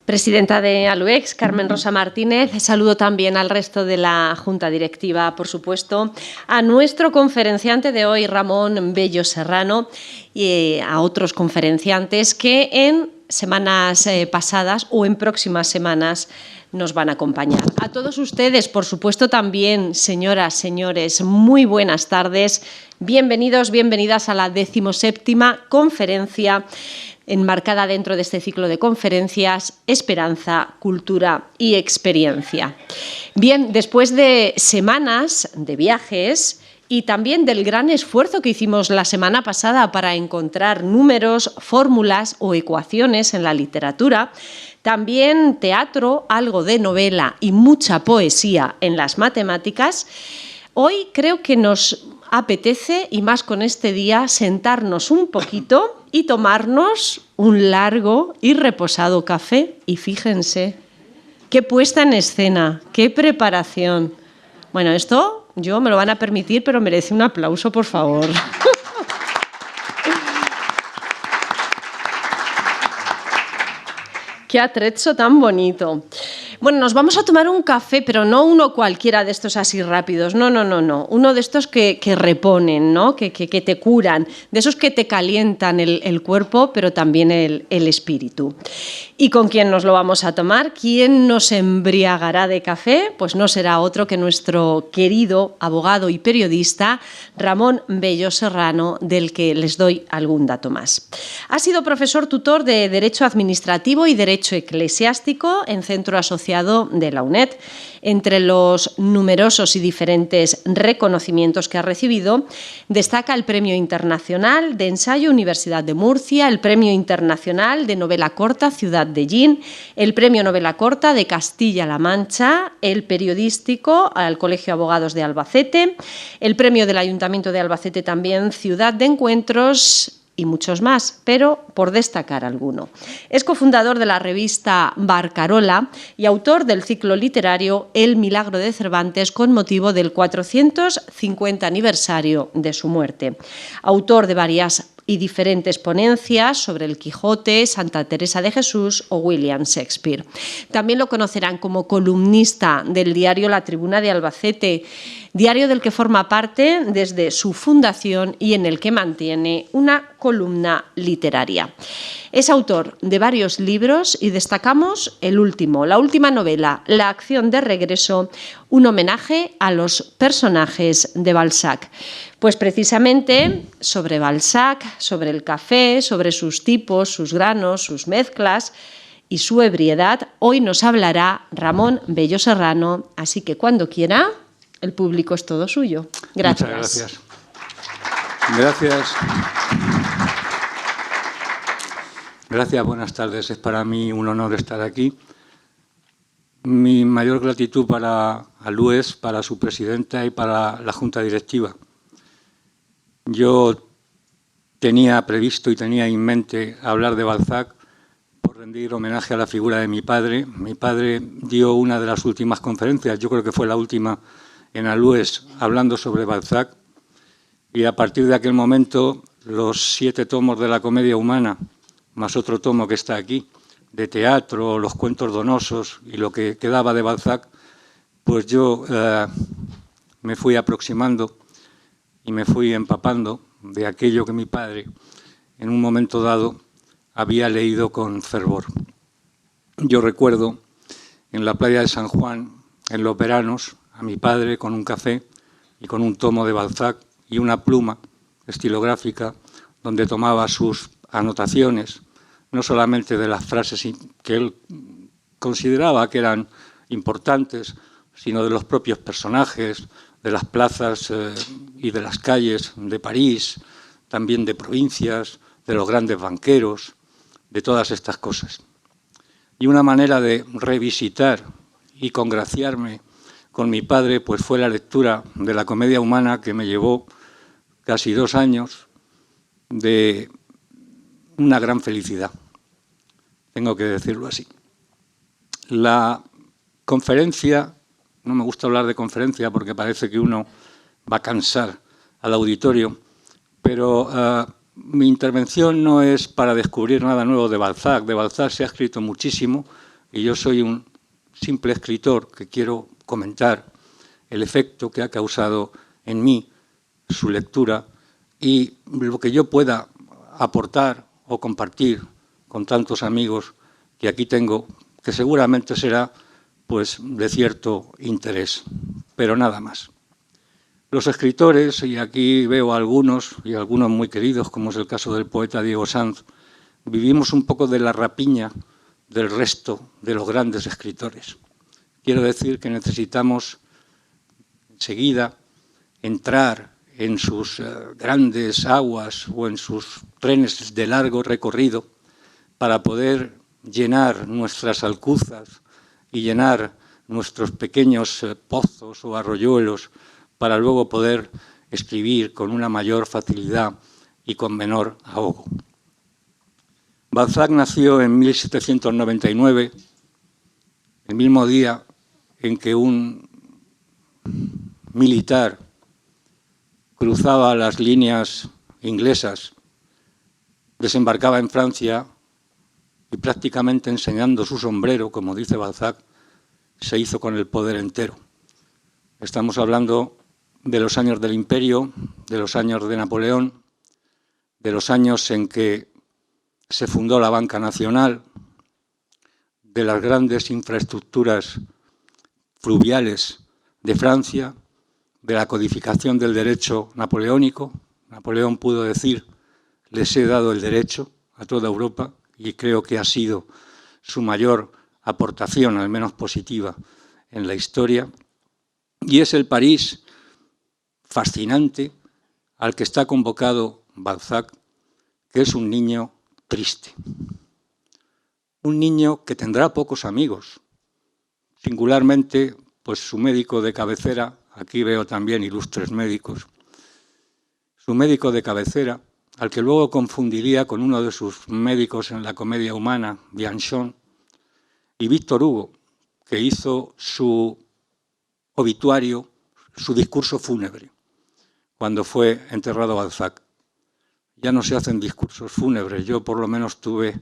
Presidenta de Aluex, Carmen Rosa Martínez. Saludo también al resto de la Junta Directiva, por supuesto, a nuestro conferenciante de hoy, Ramón Bello Serrano, y a otros conferenciantes que en semanas pasadas o en próximas semanas nos van a acompañar. A todos ustedes, por supuesto, también, señoras, señores, muy buenas tardes. Bienvenidos, bienvenidas a la 17ª conferencia enmarcada dentro de este ciclo de conferencias Esperanza, Cultura y Experiencia. Bien, después de semanas de viajes y también del gran esfuerzo que hicimos la semana pasada para encontrar números, fórmulas o ecuaciones en la literatura, también teatro, algo de novela y mucha poesía en las matemáticas, hoy creo que nos apetece, y más con este día, sentarnos un poquito y tomarnos un largo y reposado café. Y fíjense, qué puesta en escena, qué preparación. Bueno, esto yo me lo van a permitir, pero merece un aplauso, por favor. Qué atrezzo tan bonito. Bueno, nos vamos a tomar un café, pero no uno cualquiera de estos así rápidos. No. Uno de estos que reponen, ¿no? Que te curan, de esos que te calientan el cuerpo, pero también el espíritu. ¿Y con quién nos lo vamos a tomar? ¿Quién nos embriagará de café? Pues no será otro que nuestro querido abogado y periodista Ramón Bello Serrano, del que les doy algún dato más. Ha sido profesor tutor de Derecho Administrativo y Derecho Eclesiástico en Centro Asociado de la UNED. Entre los numerosos y diferentes reconocimientos que ha recibido, destaca el Premio Internacional de Ensayo Universidad de Murcia, el Premio Internacional de Novela Corta Ciudad de Llín, el Premio Novela Corta de Castilla-La Mancha, el Periodístico al Colegio de Abogados de Albacete, el Premio del Ayuntamiento de Albacete también Ciudad de Encuentros, y muchos más, pero por destacar alguno. Es cofundador de la revista Barcarola y autor del ciclo literario El Milagro de Cervantes con motivo del 450 aniversario de su muerte. Autor de varias y diferentes ponencias sobre el Quijote, Santa Teresa de Jesús o William Shakespeare. También lo conocerán como columnista del diario La Tribuna de Albacete, diario del que forma parte desde su fundación y en el que mantiene una columna literaria. Es autor de varios libros y destacamos el último, la última novela, La acción de regreso, un homenaje a los personajes de Balzac. Pues precisamente sobre Balzac, sobre el café, sobre sus tipos, sus granos, sus mezclas y su ebriedad, hoy nos hablará Ramón Bello Serrano, así que cuando quiera, el público es todo suyo. Gracias. Muchas gracias. Gracias, buenas tardes. Es para mí un honor estar aquí. Mi mayor gratitud para Aluex, para su presidenta y para la Junta Directiva. Yo tenía previsto y tenía en mente hablar de Balzac por rendir homenaje a la figura de mi padre. Mi padre dio una de las últimas conferencias, yo creo que fue la última en Aluex, hablando sobre Balzac. Y a partir de aquel momento, los 7 tomos de la Comedia Humana, más otro tomo que está aquí, de teatro, los cuentos donosos y lo que quedaba de Balzac, pues yo me fui aproximando y me fui empapando de aquello que mi padre, en un momento dado, había leído con fervor. Yo recuerdo en la playa de San Juan, en los veranos, a mi padre con un café y con un tomo de Balzac y una pluma estilográfica donde tomaba sus anotaciones, no solamente de las frases que él consideraba que eran importantes, sino de los propios personajes, de las plazas y de las calles de París, también de provincias, de los grandes banqueros, de todas estas cosas. Y una manera de revisitar y congraciarme con mi padre pues fue la lectura de la Comedia Humana, que me llevó casi 2 años de una gran felicidad, tengo que decirlo así. La conferencia, no me gusta hablar de conferencia porque parece que uno va a cansar al auditorio, pero mi intervención no es para descubrir nada nuevo de Balzac. De Balzac se ha escrito muchísimo, y yo soy un simple escritor que quiero comentar el efecto que ha causado en mí su lectura y lo que yo pueda aportar o compartir con tantos amigos que aquí tengo, que seguramente será pues de cierto interés, pero nada más. Los escritores, y aquí veo a algunos, y algunos muy queridos, como es el caso del poeta Diego Sanz, vivimos un poco de la rapiña del resto de los grandes escritores. Quiero decir que necesitamos enseguida entrar en sus grandes aguas o en sus trenes de largo recorrido para poder llenar nuestras alcuzas y llenar nuestros pequeños pozos o arroyuelos para luego poder escribir con una mayor facilidad y con menor ahogo. Balzac nació en 1799, el mismo día en que un militar cruzaba las líneas inglesas, desembarcaba en Francia y prácticamente enseñando su sombrero, como dice Balzac, se hizo con el poder entero. Estamos hablando de los años del Imperio, de los años de Napoleón, de los años en que se fundó la Banca Nacional, de las grandes infraestructuras fluviales de Francia, de la codificación del derecho napoleónico. Napoleón pudo decir, les he dado el derecho a toda Europa, y creo que ha sido su mayor aportación, al menos positiva, en la historia. Y es el París fascinante al que está convocado Balzac, que es un niño triste. Un niño que tendrá pocos amigos, singularmente pues su médico de cabecera, aquí veo también ilustres médicos, su médico de cabecera, al que luego confundiría con uno de sus médicos en la comedia humana, Bianchon, y Víctor Hugo, que hizo su obituario, su discurso fúnebre, cuando fue enterrado Balzac. Ya no se hacen discursos fúnebres, yo por lo menos tuve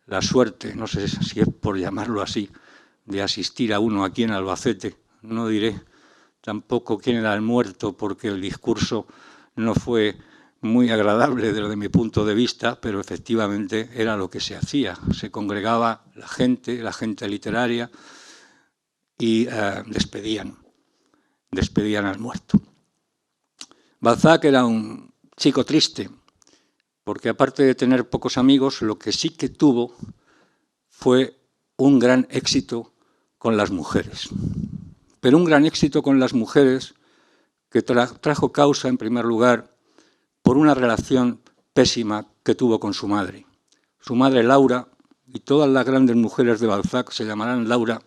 la suerte, no sé si es por llamarlo así, de asistir a uno aquí en Albacete. No diré tampoco quién era el muerto, porque el discurso no fue muy agradable desde mi punto de vista, pero efectivamente era lo que se hacía. Se congregaba la gente literaria, y despedían al muerto. Balzac era un chico triste, porque aparte de tener pocos amigos, lo que sí que tuvo fue un gran éxito con las mujeres. Pero un gran éxito con las mujeres que trajo causa, en primer lugar, por una relación pésima que tuvo con su madre. Su madre Laura, y todas las grandes mujeres de Balzac se llamarán Laura.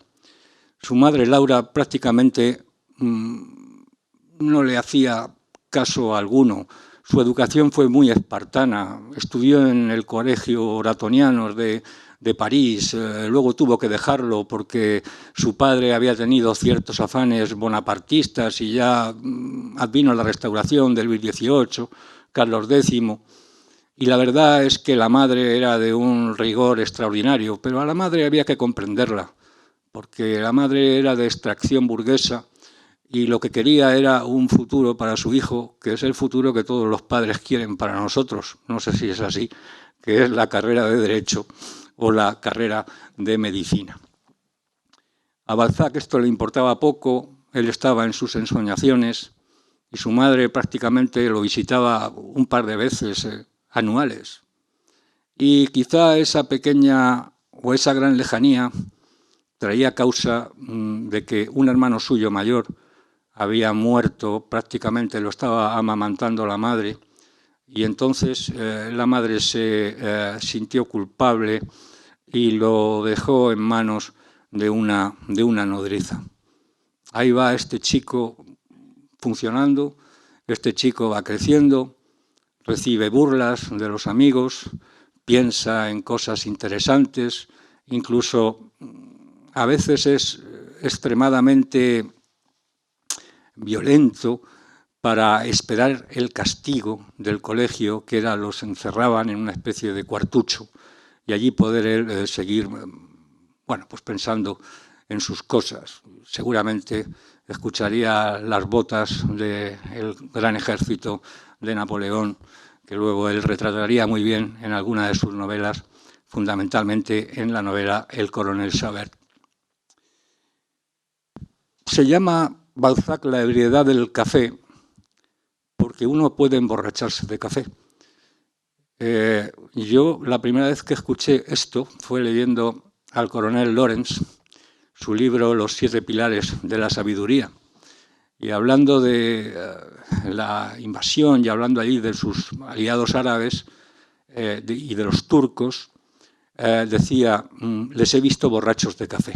Su madre Laura prácticamente no le hacía caso alguno. Su educación fue muy espartana. Estudió en el colegio Oratonianos de París, luego tuvo que dejarlo porque su padre había tenido ciertos afanes bonapartistas y ya advino la restauración de Luis XVIII, Carlos X, y la verdad es que la madre era de un rigor extraordinario, pero a la madre había que comprenderla, porque la madre era de extracción burguesa y lo que quería era un futuro para su hijo, que es el futuro que todos los padres quieren para nosotros, no sé si es así, que es la carrera de Derecho o la carrera de Medicina. A Balzac esto le importaba poco, él estaba en sus ensoñaciones y su madre prácticamente lo visitaba un par de veces anuales. Y quizá esa pequeña o esa gran lejanía traía causa de que un hermano suyo mayor había muerto, prácticamente lo estaba amamantando la madre, y entonces la madre se sintió culpable y lo dejó en manos de una nodriza. Ahí va este chico funcionando, este chico va creciendo, recibe burlas de los amigos, piensa en cosas interesantes, incluso a veces es extremadamente violento para esperar el castigo del colegio, que era los encerraban en una especie de cuartucho y allí poder seguir bueno, pues pensando en sus cosas. Seguramente escucharía las botas del gran ejército de Napoleón, que luego él retrataría muy bien en alguna de sus novelas, fundamentalmente en la novela El coronel Chabert. Se llama Balzac la ebriedad del café porque uno puede emborracharse de café. Yo la primera vez que escuché esto fue leyendo al coronel Lawrence, su libro Los 7 pilares de la sabiduría, y hablando de la invasión y hablando allí de sus aliados árabes y de los turcos, decía, les he visto borrachos de café.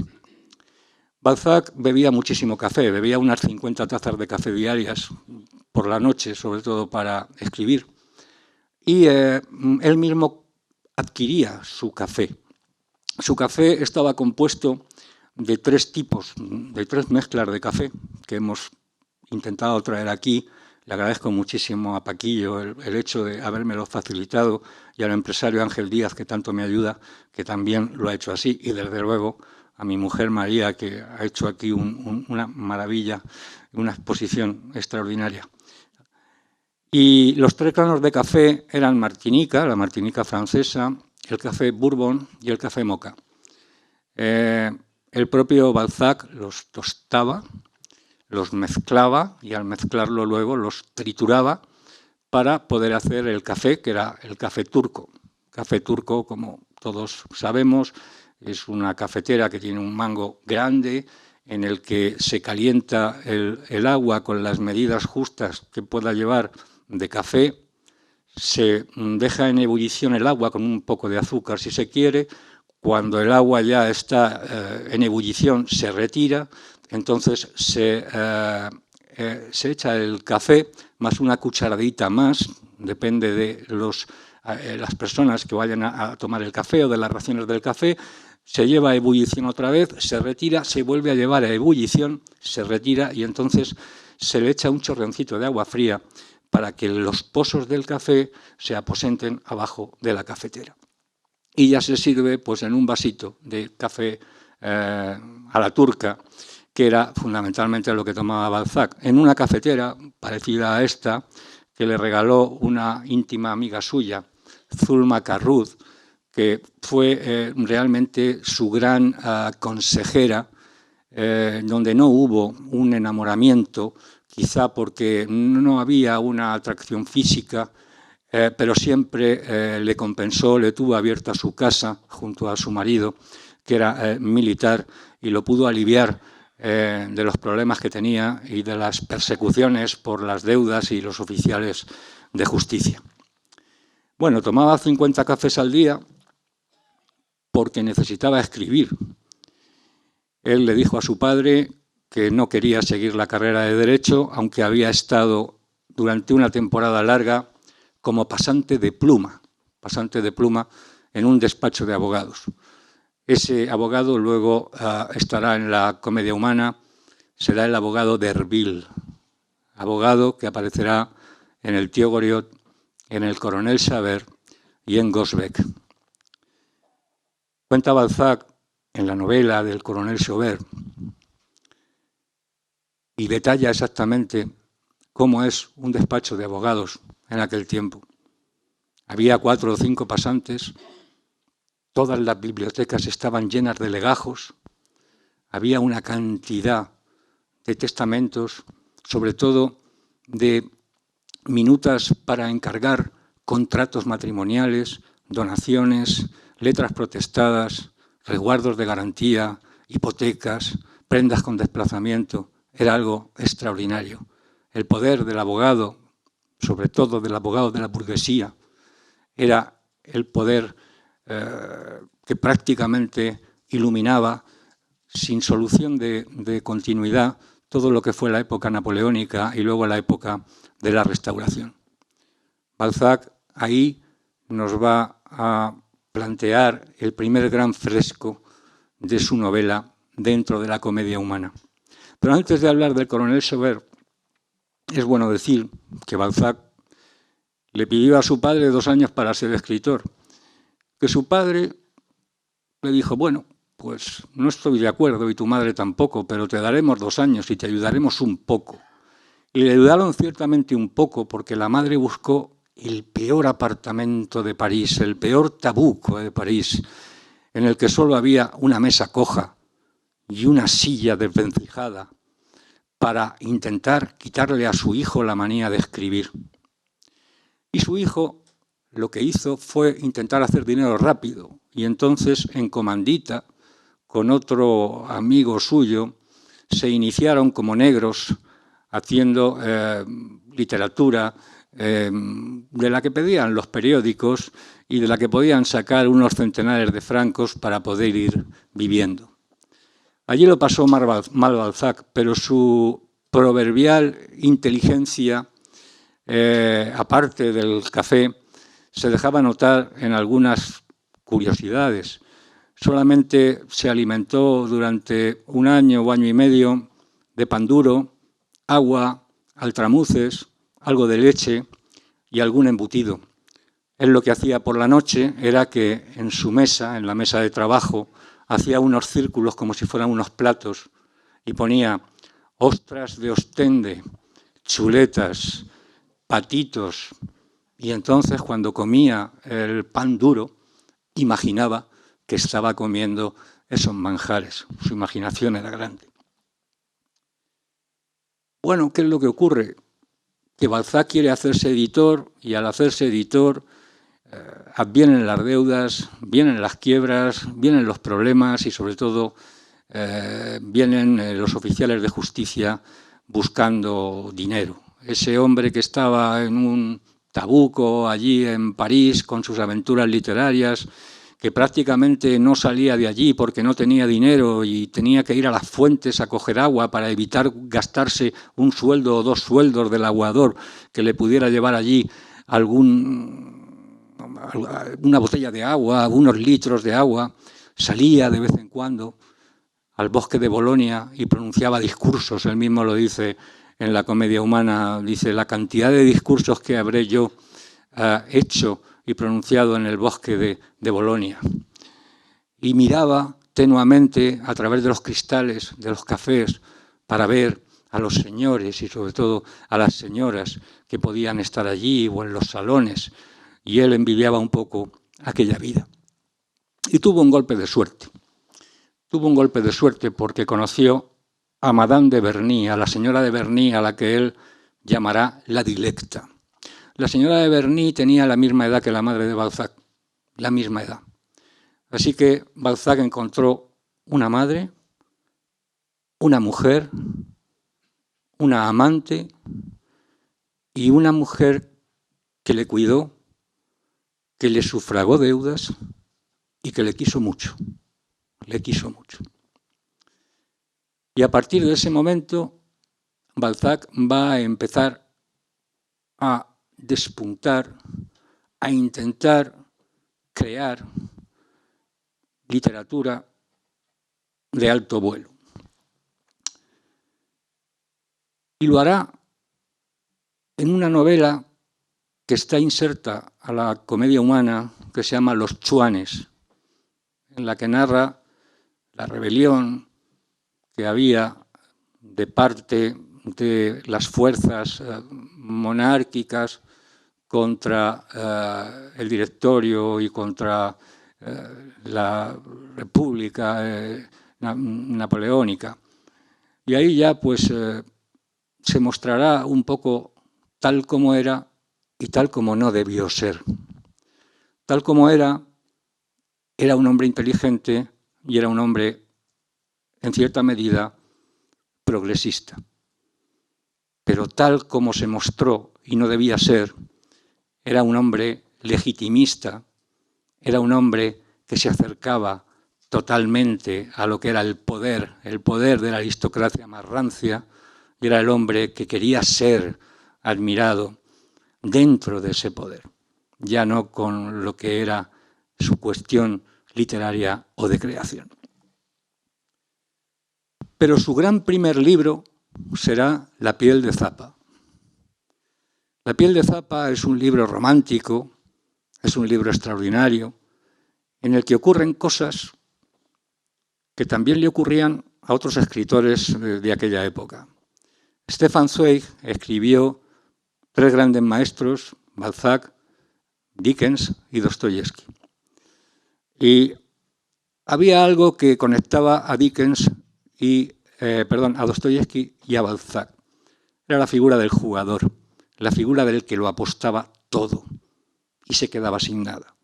Balzac bebía muchísimo café, bebía unas 50 tazas de café diarias por la noche, sobre todo para escribir. Y él mismo adquiría su café. Su café estaba compuesto de 3 tipos, de 3 mezclas de café que hemos intentado traer aquí. Le agradezco muchísimo a Paquillo el hecho de habérmelo facilitado y al empresario Ángel Díaz, que tanto me ayuda, que también lo ha hecho así, y desde luego a mi mujer María, que ha hecho aquí una maravilla, una exposición extraordinaria. Y los 3 granos de café eran Martinica, la Martinica francesa, el café Bourbon y el café Moka. El propio Balzac los tostaba, los mezclaba y al mezclarlo luego los trituraba para poder hacer el café, que era el café turco. Café turco, como todos sabemos, es una cafetera que tiene un mango grande en el que se calienta el agua con las medidas justas que pueda llevar de café, se deja en ebullición el agua con un poco de azúcar si se quiere. Cuando el agua ya está en ebullición se retira, entonces se echa el café más una cucharadita más, depende de las personas que vayan a tomar el café o de las raciones del café. Se lleva a ebullición otra vez, se retira, se vuelve a llevar a ebullición, se retira y entonces se le echa un chorroncito de agua fría para que los pozos del café se aposenten abajo de la cafetera. Y ya se sirve pues, en un vasito de café a la turca, que era fundamentalmente lo que tomaba Balzac, en una cafetera parecida a esta, que le regaló una íntima amiga suya, Zulma Carrud, que fue realmente su gran consejera, donde no hubo un enamoramiento, quizá porque no había una atracción física, pero siempre le compensó, le tuvo abierta su casa junto a su marido, que era militar, y lo pudo aliviar de los problemas que tenía y de las persecuciones por las deudas y los oficiales de justicia. Bueno, tomaba 50 cafés al día porque necesitaba escribir. Él le dijo a su padre que no quería seguir la carrera de Derecho, aunque había estado durante una temporada larga como pasante de pluma en un despacho de abogados. Ese abogado luego estará en la Comedia Humana, será el abogado d'Herville, abogado que aparecerá en El tío Goriot, en El coronel Chabert y en Gosbeck. Cuenta Balzac en la novela del coronel Chabert y detalla exactamente cómo es un despacho de abogados en aquel tiempo. Había 4 o 5 pasantes, todas las bibliotecas estaban llenas de legajos, había una cantidad de testamentos, sobre todo de minutas para encargar contratos matrimoniales, donaciones, letras protestadas, resguardos de garantía, hipotecas, prendas con desplazamiento. Era algo extraordinario. El poder del abogado, sobre todo del abogado de la burguesía, era el poder que prácticamente iluminaba sin solución de continuidad todo lo que fue la época napoleónica y luego la época de la Restauración. Balzac ahí nos va a plantear el primer gran fresco de su novela dentro de la comedia humana. Pero antes de hablar del coronel Chabert, es bueno decir que Balzac le pidió a su padre 2 años para ser escritor, que su padre le dijo, bueno, pues no estoy de acuerdo y tu madre tampoco, pero te daremos 2 años y te ayudaremos un poco. Y le ayudaron ciertamente un poco porque la madre buscó el peor apartamento de París, el peor tabuco de París, en el que solo había una mesa coja y una silla desvencijada para intentar quitarle a su hijo la manía de escribir. Y su hijo lo que hizo fue intentar hacer dinero rápido y entonces en comandita, con otro amigo suyo, se iniciaron como negros haciendo literatura de la que pedían los periódicos y de la que podían sacar unos centenares de francos para poder ir viviendo. Allí lo pasó mal Balzac, pero su proverbial inteligencia, aparte del café, se dejaba notar en algunas curiosidades. Solamente se alimentó durante 1 año o año y medio de pan duro, agua, altramuces, algo de leche y algún embutido. Él lo que hacía por la noche era que en su mesa, en la mesa de trabajo, hacía unos círculos como si fueran unos platos y ponía ostras de Ostende, chuletas, patitos, y entonces cuando comía el pan duro imaginaba que estaba comiendo esos manjares. Su imaginación era grande. Bueno, ¿qué es lo que ocurre? Que Balzac quiere hacerse editor y al hacerse editor vienen las deudas, vienen las quiebras, vienen los problemas y sobre todo vienen los oficiales de justicia buscando dinero. Ese hombre que estaba en un tabuco allí en París con sus aventuras literarias, que prácticamente no salía de allí porque no tenía dinero y tenía que ir a las fuentes a coger agua para evitar gastarse 1 sueldo o 2 sueldos del aguador que le pudiera llevar allí una botella de agua, unos litros de agua, salía de vez en cuando al bosque de Bolonia y pronunciaba discursos. Él mismo lo dice en la Comedia Humana, dice, la cantidad de discursos que habré yo hecho y pronunciado en el bosque de Bolonia. Y miraba tenuamente a través de los cristales de los cafés para ver a los señores y sobre todo a las señoras que podían estar allí o en los salones, y él envidiaba un poco aquella vida. Y tuvo un golpe de suerte. Tuvo un golpe de suerte porque conoció a Madame de Berny, a la señora de Berny, a la que él llamará la dilecta. La señora de Berny tenía la misma edad que la madre de Balzac, la misma edad. Así que Balzac encontró una madre, una mujer, una amante y una mujer que le cuidó, que le sufragó deudas y que le quiso mucho. Le quiso mucho. Y a partir de ese momento, Balzac va a empezar a despuntar, a intentar crear literatura de alto vuelo. Y lo hará en una novela que está inserta a la Comedia Humana, que se llama Los Chuanes, en la que narra la rebelión que había de parte de las fuerzas monárquicas contra el directorio y contra la República napoleónica. Y ahí ya pues se mostrará un poco tal como era y tal como no debió ser. Tal como era un hombre inteligente y era un hombre, en cierta medida, progresista. Pero tal como se mostró y no debía ser, era un hombre legitimista, era un hombre que se acercaba totalmente a lo que era el poder de la aristocracia más rancia, y era el hombre que quería ser admirado dentro de ese poder, ya no con lo que era su cuestión literaria o de creación. Pero su gran primer libro será La piel de Zapa. La piel de Zapa es un libro romántico, es un libro extraordinario, en el que ocurren cosas que también le ocurrían a otros escritores de aquella época. Stefan Zweig escribió 3 grandes maestros, Balzac, Dickens y Dostoyevsky. Y había algo que conectaba a Dickens a Dostoyevsky y a Balzac. Era la figura del jugador, la figura del que lo apostaba todo y se quedaba sin nada.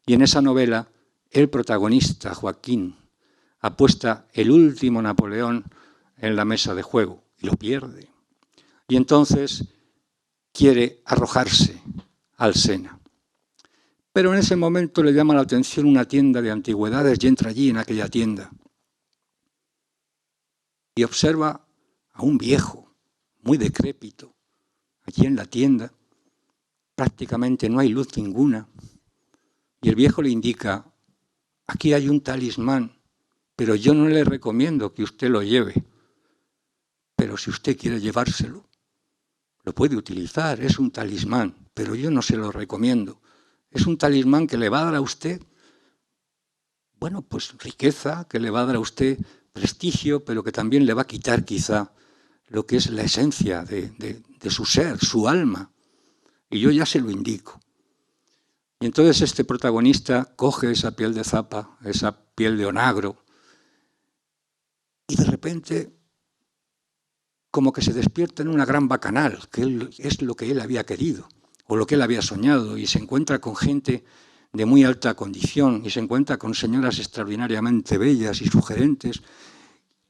Y en esa novela, el protagonista, Joaquín, apuesta el último Napoleón en la mesa de juego y lo pierde. Y entonces quiere arrojarse al Sena. Pero en ese momento le llama la atención una tienda de antigüedades y entra allí en aquella tienda. Y observa a un viejo, muy decrépito, allí en la tienda. Prácticamente no hay luz ninguna. Y el viejo le indica, aquí hay un talismán, pero yo no le recomiendo que usted lo lleve. Pero si usted quiere llevárselo, lo puede utilizar, es un talismán, pero yo no se lo recomiendo. Es un talismán que le va a dar a usted, bueno, pues riqueza, que le va a dar a usted prestigio, pero que también le va a quitar quizá lo que es la esencia de su ser, su alma. Y yo ya se lo indico. Y entonces este protagonista coge esa piel de zapa, esa piel de onagro, y de repente como que se despierta en una gran bacanal, que es lo que él había querido, o lo que él había soñado, y se encuentra con gente de muy alta condición, y se encuentra con señoras extraordinariamente bellas y sugerentes,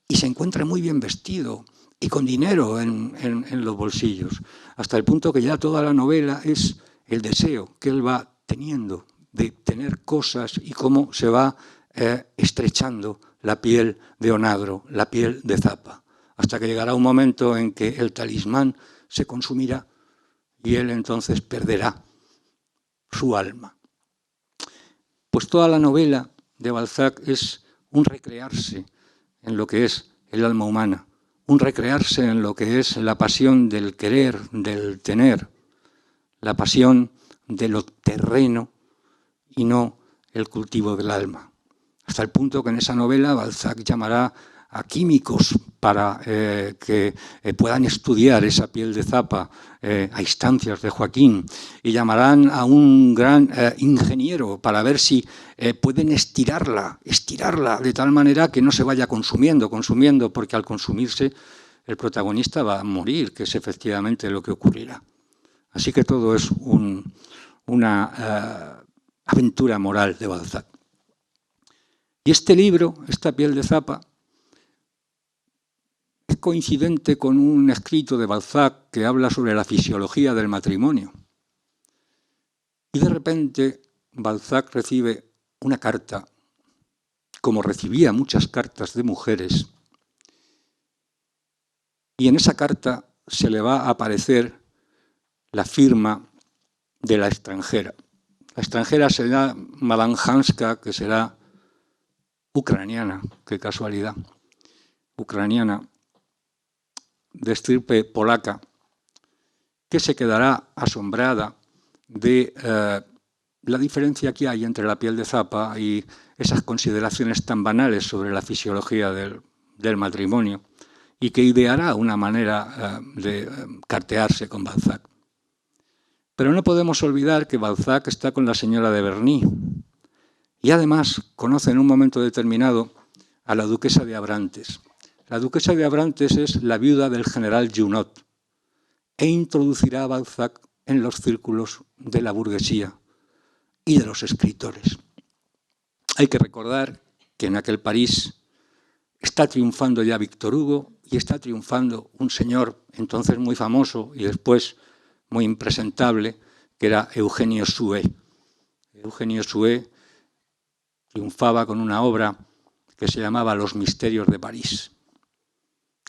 y se encuentra muy bien vestido, y con dinero en los bolsillos, hasta el punto que ya toda la novela es el deseo que él va teniendo de tener cosas y cómo se va estrechando la piel de onagro, la piel de zapa, hasta que llegará un momento en que el talismán se consumirá y él entonces perderá su alma. Pues toda la novela de Balzac es un recrearse en lo que es el alma humana, un recrearse en lo que es la pasión del querer, del tener, la pasión de lo terreno y no el cultivo del alma. Hasta el punto que en esa novela Balzac llamará a químicos para que puedan estudiar esa piel de zapa a instancias de Joaquín, y llamarán a un gran ingeniero para ver si pueden estirarla de tal manera que no se vaya consumiendo, porque al consumirse el protagonista va a morir, que es efectivamente lo que ocurrirá. Así que todo es una aventura moral de Balzac. Y este libro, esta piel de zapa, es coincidente con un escrito de Balzac que habla sobre la fisiología del matrimonio. Y de repente Balzac recibe una carta, como recibía muchas cartas de mujeres, y en esa carta se le va a aparecer la firma de la extranjera. La extranjera será Madame Hanska, que será ucraniana, qué casualidad, ucraniana, de estirpe polaca, que se quedará asombrada de la diferencia que hay entre la piel de zapa y esas consideraciones tan banales sobre la fisiología del matrimonio, y que ideará una manera de cartearse con Balzac. Pero no podemos olvidar que Balzac está con la señora de Berny, y además conoce en un momento determinado a la duquesa de Abrantes. La duquesa de Abrantes es la viuda del general Junot e introducirá a Balzac en los círculos de la burguesía y de los escritores. Hay que recordar que en aquel París está triunfando ya Víctor Hugo y está triunfando un señor entonces muy famoso y después muy impresentable, que era Eugenio Sue. Eugenio Sue triunfaba con una obra que se llamaba Los misterios de París.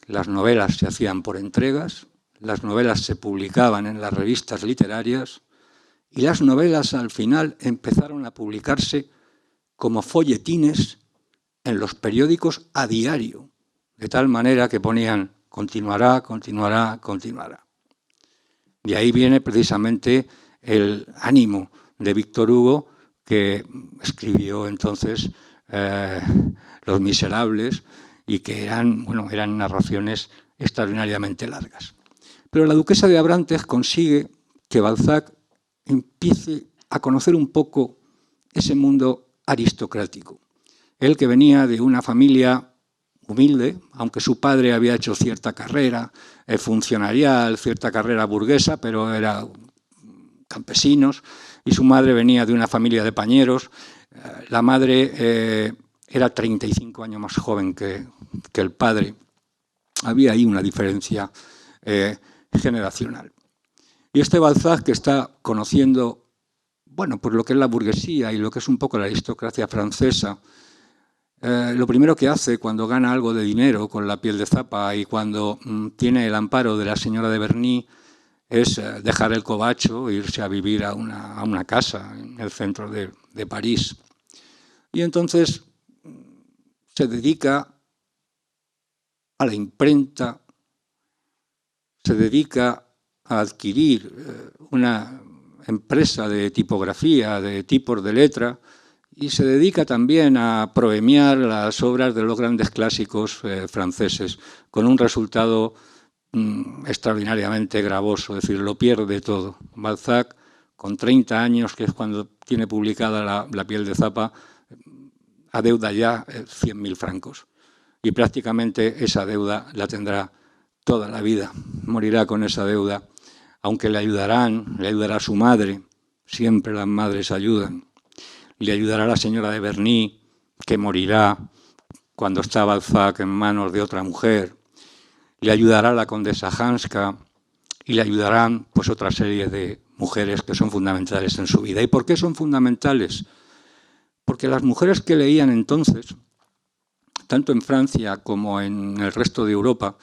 Las novelas se hacían por entregas, las novelas se publicaban en las revistas literarias y las novelas al final empezaron a publicarse como folletines en los periódicos a diario, de tal manera que ponían continuará, continuará, continuará. De ahí viene precisamente el ánimo de Víctor Hugo, que escribió entonces Los Miserables, y que eran narraciones extraordinariamente largas. Pero la duquesa de Abrantes consigue que Balzac empiece a conocer un poco ese mundo aristocrático. Él, que venía de una familia humilde, aunque su padre había hecho cierta carrera funcionarial, cierta carrera burguesa, pero era campesinos, y su madre venía de una familia de pañeros. La madre era 35 años más joven que el padre. Había ahí una diferencia generacional. Y este Balzac, que está conociendo, bueno, pues lo que es la burguesía y lo que es un poco la aristocracia francesa, lo primero que hace cuando gana algo de dinero con La piel de Zapa y cuando tiene el amparo de la señora de Berny es dejar el covacho e irse a vivir a una casa en el centro de París. Y entonces se dedica a la imprenta, se dedica a adquirir una empresa de tipografía, de tipos de letra, y se dedica también a proemiar las obras de los grandes clásicos franceses, con un resultado extraordinariamente gravoso, es decir, lo pierde todo. Balzac, con 30 años, que es cuando tiene publicada La piel de Zapa, adeuda ya 100.000 francos. Y prácticamente esa deuda la tendrá toda la vida. Morirá con esa deuda, aunque le ayudará su madre, siempre las madres ayudan. Le ayudará la señora de Berny, que morirá cuando está Balzac en manos de otra mujer. Le ayudará la condesa Hanska y le ayudarán pues otra serie de mujeres que son fundamentales en su vida. ¿Y por qué son fundamentales? Porque las mujeres que leían entonces, tanto en Francia como en el resto de Europa,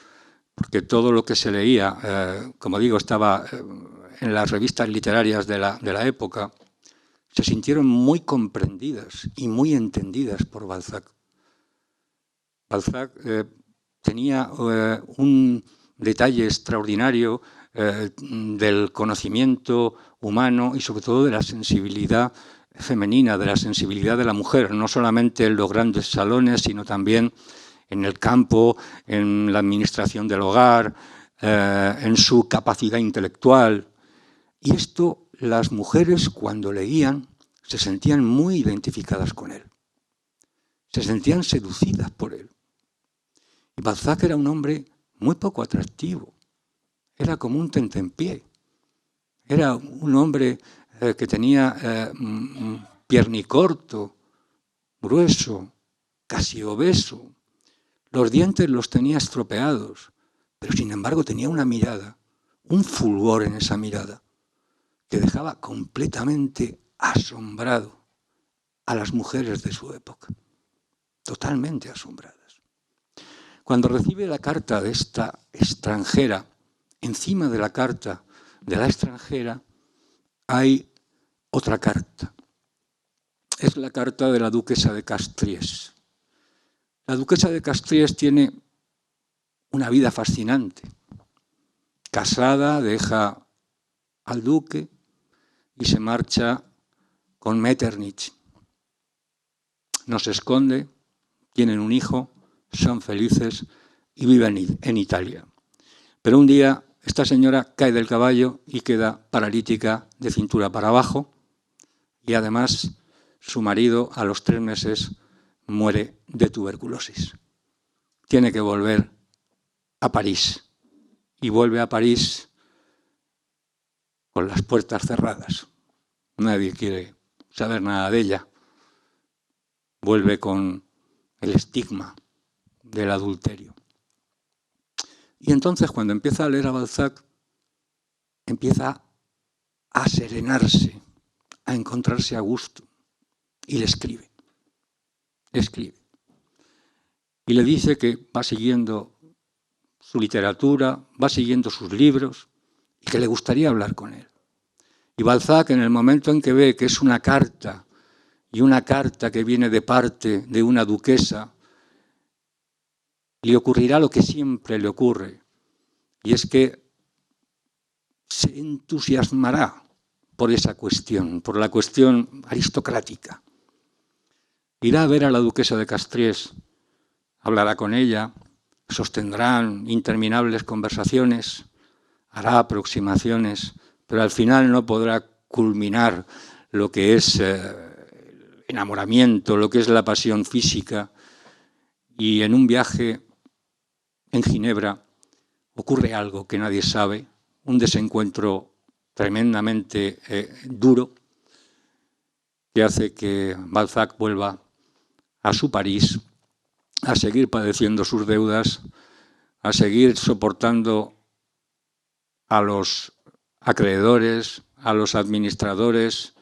porque todo lo que se leía, como digo, estaba en las revistas literarias de la época, se sintieron muy comprendidas y muy entendidas por Balzac. Balzac tenía un detalle extraordinario del conocimiento humano y sobre todo de la sensibilidad femenina, de la sensibilidad de la mujer, no solamente en los grandes salones, sino también en el campo, en la administración del hogar, en su capacidad intelectual. Y esto, las mujeres cuando leían se sentían muy identificadas con él, se sentían seducidas por él. Y Balzac era un hombre muy poco atractivo, era como un tentempié, era un hombre que tenía piernicorto, grueso, casi obeso, los dientes los tenía estropeados, pero sin embargo tenía una mirada, un fulgor en esa mirada, que dejaba completamente asombrado a las mujeres de su época, totalmente asombradas. Cuando recibe la carta de esta extranjera, encima de la carta de la extranjera hay otra carta. Es la carta de la duquesa de Castries. La duquesa de Castries tiene una vida fascinante. Casada, deja al duque y se marcha con Metternich. No se esconde, tienen un hijo, son felices y viven en Italia. Pero un día esta señora cae del caballo y queda paralítica de cintura para abajo y además su marido a los 3 meses muere de tuberculosis. Tiene que volver a París y vuelve a París con las puertas cerradas. Nadie quiere saber nada de ella. Vuelve con el estigma del adulterio. Y entonces, cuando empieza a leer a Balzac, empieza a serenarse, a encontrarse a gusto. Y le escribe. Y le dice que va siguiendo su literatura, va siguiendo sus libros y que le gustaría hablar con él. Y Balzac, en el momento en que ve que es una carta, y una carta que viene de parte de una duquesa, le ocurrirá lo que siempre le ocurre, y es que se entusiasmará por esa cuestión, por la cuestión aristocrática. Irá a ver a la duquesa de Castries, hablará con ella, sostendrán interminables conversaciones, hará aproximaciones, pero al final no podrá culminar lo que es enamoramiento, lo que es la pasión física. Y en un viaje en Ginebra ocurre algo que nadie sabe, un desencuentro tremendamente duro, que hace que Balzac vuelva a su París, a seguir padeciendo sus deudas, a seguir soportando a los acreedores, a los administradores,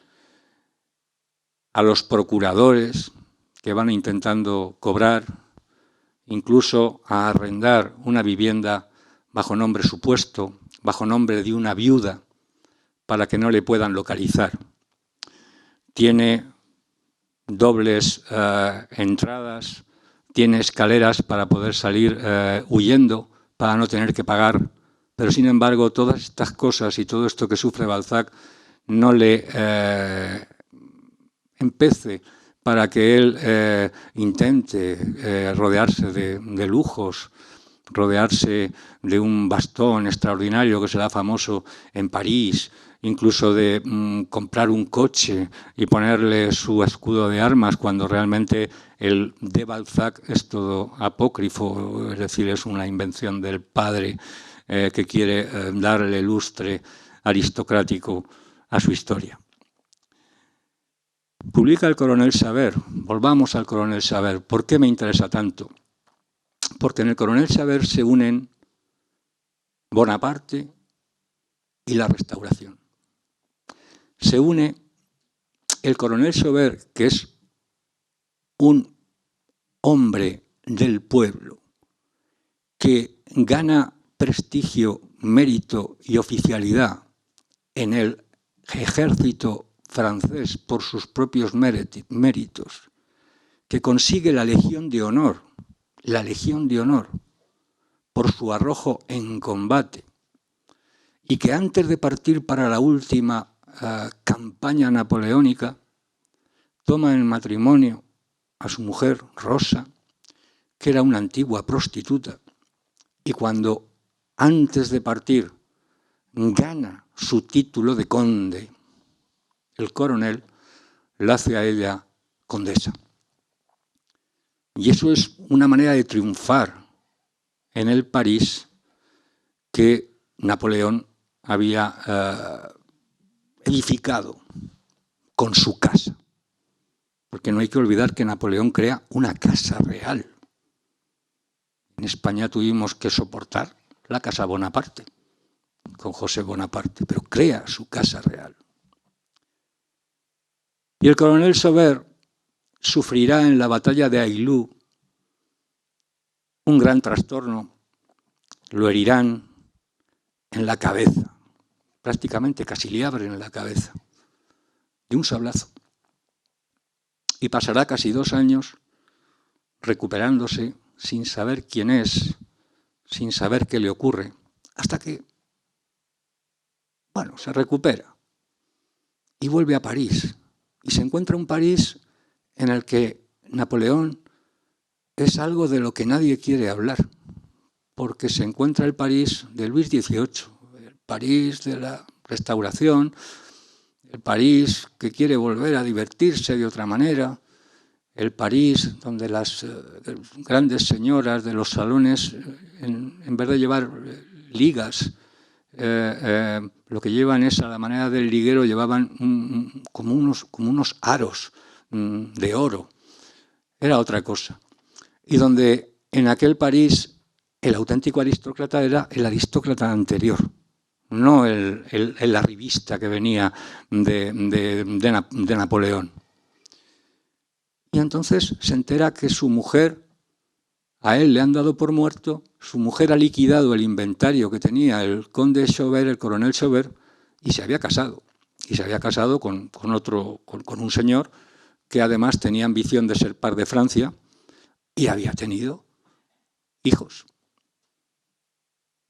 a los procuradores que van intentando cobrar, incluso a arrendar una vivienda bajo nombre supuesto, bajo nombre de una viuda, para que no le puedan localizar. Tiene dobles entradas, tiene escaleras para poder salir huyendo, para no tener que pagar. Pero, sin embargo, todas estas cosas y todo esto que sufre Balzac no le empece para que él intente rodearse de lujos, rodearse de un bastón extraordinario que será famoso en París, incluso de comprar un coche y ponerle su escudo de armas, cuando realmente el de Balzac es todo apócrifo, es decir, es una invención del padre que quiere darle lustre aristocrático a su historia. Publica el Coronel Sabert. Volvamos al Coronel Sabert. ¿Por qué me interesa tanto? Porque en el Coronel Sabert se unen Bonaparte y la Restauración. Se une el Coronel Sabert, que es un hombre del pueblo, que gana prestigio, mérito y oficialidad en el ejército francés por sus propios méritos, que consigue la Legión de Honor por su arrojo en combate, y que antes de partir para la última campaña napoleónica toma en matrimonio a su mujer Rosa, que era una antigua prostituta, y cuando antes de partir gana su título de conde, el coronel la hace a ella condesa. Y eso es una manera de triunfar en el París que Napoleón había edificado con su casa. Porque no hay que olvidar que Napoleón crea una casa real. En España tuvimos que soportar la casa Bonaparte, con José Bonaparte, pero crea su casa real. Y el Coronel Sabert sufrirá en la batalla de Ailú un gran trastorno. Lo herirán en la cabeza, prácticamente casi le abren la cabeza, de un sablazo. Y pasará casi 2 años recuperándose sin saber quién es, sin saber qué le ocurre, hasta que, bueno, se recupera y vuelve a París. Y se encuentra un París en el que Napoleón es algo de lo que nadie quiere hablar, porque se encuentra el París de Luis XVIII, el París de la Restauración, el París que quiere volver a divertirse de otra manera, el París donde las grandes señoras de los salones, en vez de llevar ligas, lo que llevan es, a la manera del liguero, llevaban como unos aros de oro. Era otra cosa. Y donde en aquel París el auténtico aristócrata era el aristócrata anterior, no el arribista que venía de Napoleón. Y entonces se entera que su mujer, a él le han dado por muerto, su mujer ha liquidado el inventario que tenía el conde Chauvert, el coronel Chauvert, y se había casado. Y se había casado con un señor que además tenía ambición de ser par de Francia y había tenido hijos.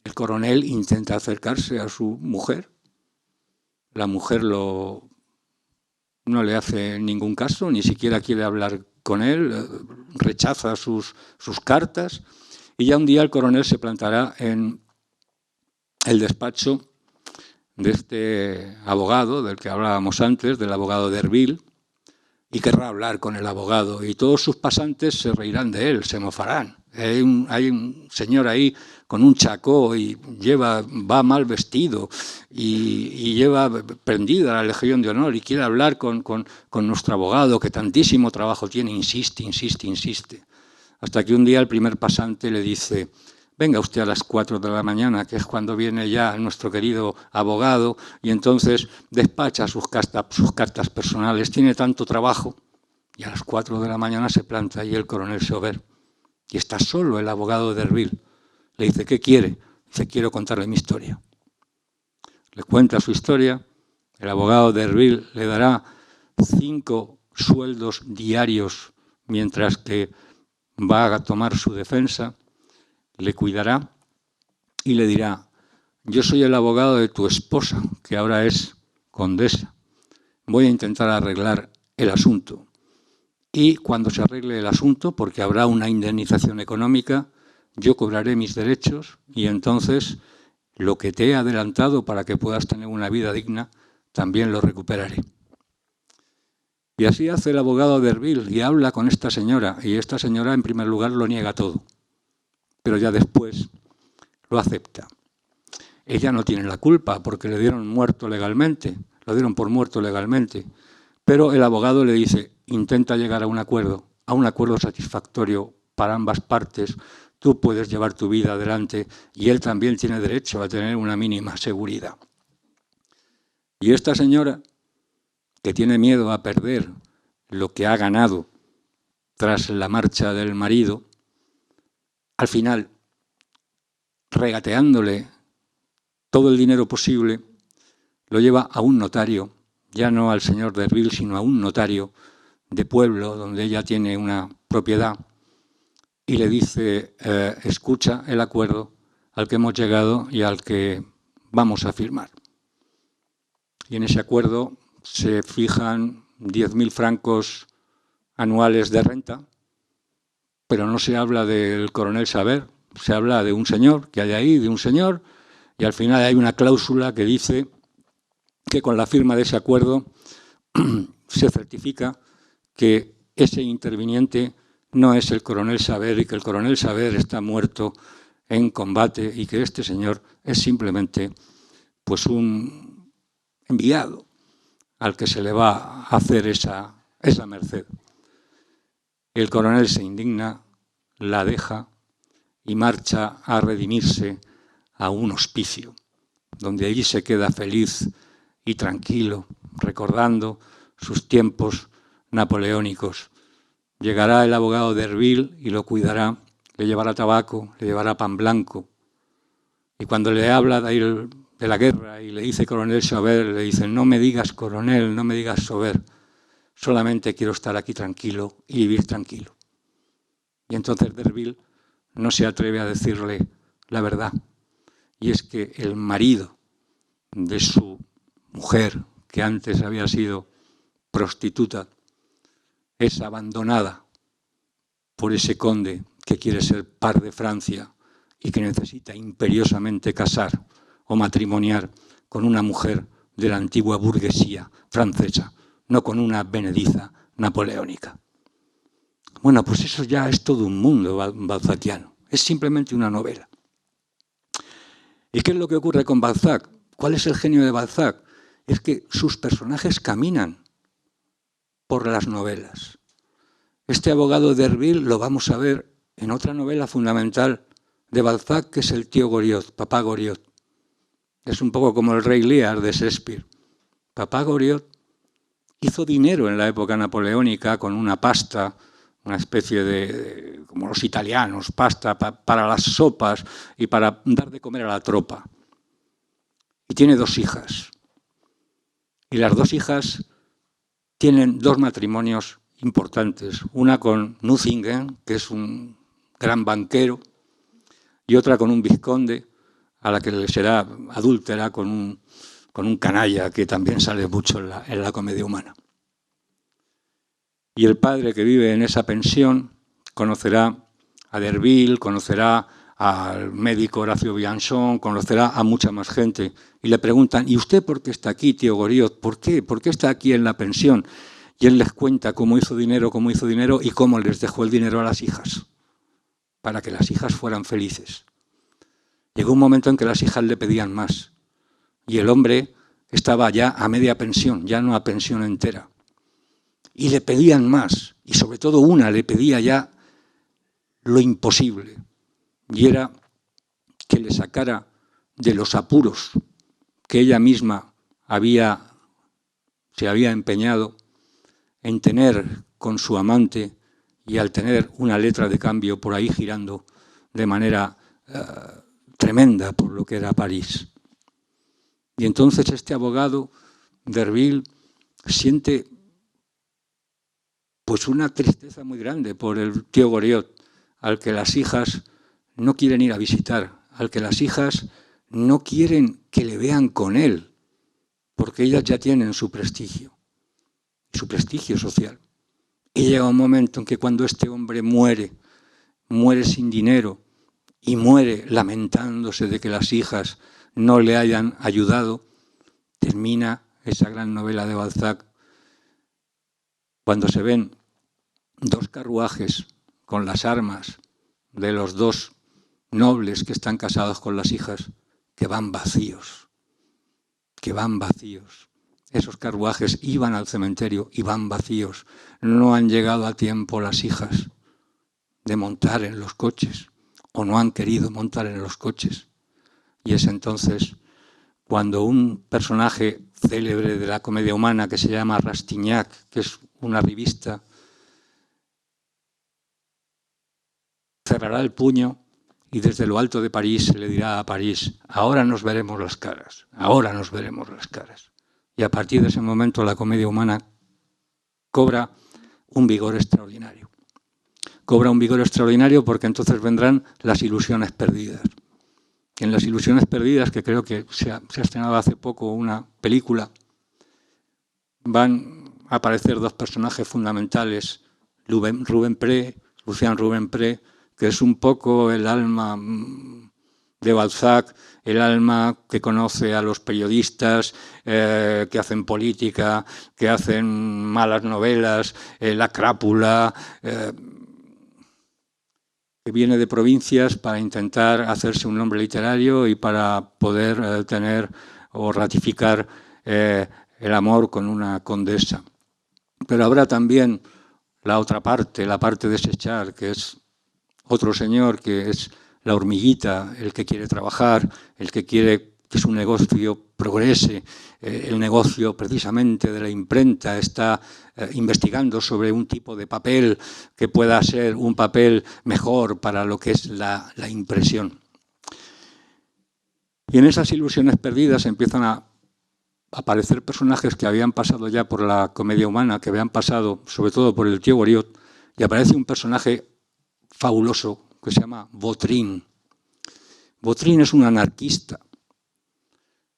El coronel intenta acercarse a su mujer, la mujer lo no le hace ningún caso, ni siquiera quiere hablar con él, rechaza sus cartas, y ya un día el coronel se plantará en el despacho de este abogado del que hablábamos antes, del abogado Derville, y querrá hablar con el abogado, y todos sus pasantes se reirán de él, se mofarán. Hay un señor ahí con un chacó y va mal vestido y lleva prendida la Legión de Honor y quiere hablar con nuestro abogado, que tantísimo trabajo tiene, insiste, hasta que un día el primer pasante le dice: venga usted a las 4 de la mañana, que es cuando viene ya nuestro querido abogado, y entonces despacha sus cartas personales. Tiene tanto trabajo. Y a las 4 de la mañana se planta ahí el coronel Chauvert. Y está solo el abogado Derville. Le dice: ¿qué quiere? Dice: quiero contarle mi historia. Le cuenta su historia. El abogado Derville le dará 5 sueldos diarios mientras que va a tomar su defensa. Le cuidará y le dirá: yo soy el abogado de tu esposa, que ahora es condesa. Voy a intentar arreglar el asunto. Y cuando se arregle el asunto, porque habrá una indemnización económica, yo cobraré mis derechos y entonces lo que te he adelantado para que puedas tener una vida digna, también lo recuperaré. Y así hace el abogado Derville y habla con esta señora, y esta señora en primer lugar lo niega todo, pero ya después lo acepta. Ella no tiene la culpa porque le dieron muerto legalmente, lo dieron por muerto legalmente, pero el abogado le dice: intenta llegar a un acuerdo satisfactorio para ambas partes, tú puedes llevar tu vida adelante y él también tiene derecho a tener una mínima seguridad. Y esta señora, que tiene miedo a perder lo que ha ganado tras la marcha del marido, al final, regateándole todo el dinero posible, lo lleva a un notario, ya no al señor Derville, sino a un notario de pueblo donde ella tiene una propiedad, y le dice: escucha el acuerdo al que hemos llegado y al que vamos a firmar. Y en ese acuerdo se fijan 10.000 francos anuales de renta, pero no se habla del coronel Chauvert, se habla de un señor que hay ahí, de un señor, y al final hay una cláusula que dice que con la firma de ese acuerdo se certifica que ese interviniente no es el coronel Chauvert y que el coronel Chauvert está muerto en combate y que este señor es simplemente pues un enviado al que se le va a hacer esa merced. El coronel se indigna, la deja y marcha a redimirse a un hospicio, donde allí se queda feliz y tranquilo, recordando sus tiempos napoleónicos. Llegará el abogado Derville y lo cuidará, le llevará tabaco, le llevará pan blanco. Y cuando le habla de la guerra y le dice coronel Chauvert, le dice: no me digas coronel, no me digas Chauvert, solamente quiero estar aquí tranquilo y vivir tranquilo. Y entonces Derville no se atreve a decirle la verdad, y es que el marido de su mujer, que antes había sido prostituta, es abandonada por ese conde que quiere ser par de Francia y que necesita imperiosamente casar o matrimoniar con una mujer de la antigua burguesía francesa, no con una benediza napoleónica. Bueno, pues eso ya es todo un mundo balzaquiano, es simplemente una novela. ¿Y qué es lo que ocurre con Balzac? ¿Cuál es el genio de Balzac? Es que sus personajes caminan por las novelas. Este abogado Derville lo vamos a ver en otra novela fundamental de Balzac, que es El tío Goriot, Papá Goriot. Es un poco como el Rey Lear de Shakespeare. Papá Goriot hizo dinero en la época napoleónica con una pasta, una especie de como los italianos, pasta para las sopas y para dar de comer a la tropa. Y tiene 2 hijas. Y las 2 hijas tienen 2 matrimonios importantes. Una con Nucingen, que es un gran banquero, y otra con un vizconde, a la que le será adúltera con un canalla que también sale mucho en la comedia humana. Y el padre que vive en esa pensión conocerá a Derville, conocerá al médico Horacio Bianchon, conocerá a mucha más gente. Y le preguntan, ¿y usted por qué está aquí, tío Goriot? ¿Por qué? ¿Por qué está aquí en la pensión? Y él les cuenta cómo hizo dinero y cómo les dejó el dinero a las hijas, para que las hijas fueran felices. Llegó un momento en que las hijas le pedían más. Y el hombre estaba ya a media pensión, ya no a pensión entera. Y le pedían más. Y sobre todo una le pedía ya lo imposible. Y era que le sacara de los apuros que ella misma se había empeñado en tener con su amante, y al tener una letra de cambio por ahí girando de manera tremenda por lo que era París. Y entonces este abogado, Derville, siente pues una tristeza muy grande por el tío Goriot, al que las hijas no quieren ir a visitar, al que las hijas no quieren que le vean con él, porque ellas ya tienen su prestigio social. Y llega un momento en que cuando este hombre muere sin dinero y muere lamentándose de que las hijas no le hayan ayudado, termina esa gran novela de Balzac cuando se ven dos carruajes con las armas de los dos nobles que están casados con las hijas, que van vacíos. Esos carruajes iban al cementerio y van vacíos. No han llegado a tiempo las hijas de montar en los coches, o no han querido montar en los coches. Y es entonces cuando un personaje célebre de la comedia humana que se llama Rastignac, que es una revista, cerrará el puño y desde lo alto de París se le dirá a París: ahora nos veremos las caras, ahora nos veremos las caras. Y a partir de ese momento la comedia humana cobra un vigor extraordinario. Cobra un vigor extraordinario porque entonces vendrán las ilusiones perdidas. En las ilusiones perdidas, que creo que se ha estrenado hace poco una película, van a aparecer dos personajes fundamentales, Lucian Rubempré, que es un poco el alma de Balzac, el alma que conoce a los periodistas que hacen política, que hacen malas novelas, la crápula, que viene de provincias para intentar hacerse un nombre literario y para poder tener o ratificar el amor con una condesa. Pero habrá también la otra parte, la parte de Séchard, que es otro señor que es la hormiguita, el que quiere trabajar, el que quiere que su negocio progrese. El negocio precisamente de la imprenta está investigando sobre un tipo de papel que pueda ser un papel mejor para lo que es la impresión. Y en esas ilusiones perdidas empiezan a aparecer personajes que habían pasado ya por la comedia humana, que habían pasado sobre todo por el tío Goriot, y aparece un personaje fabuloso que se llama Vautrin. Vautrin es un anarquista.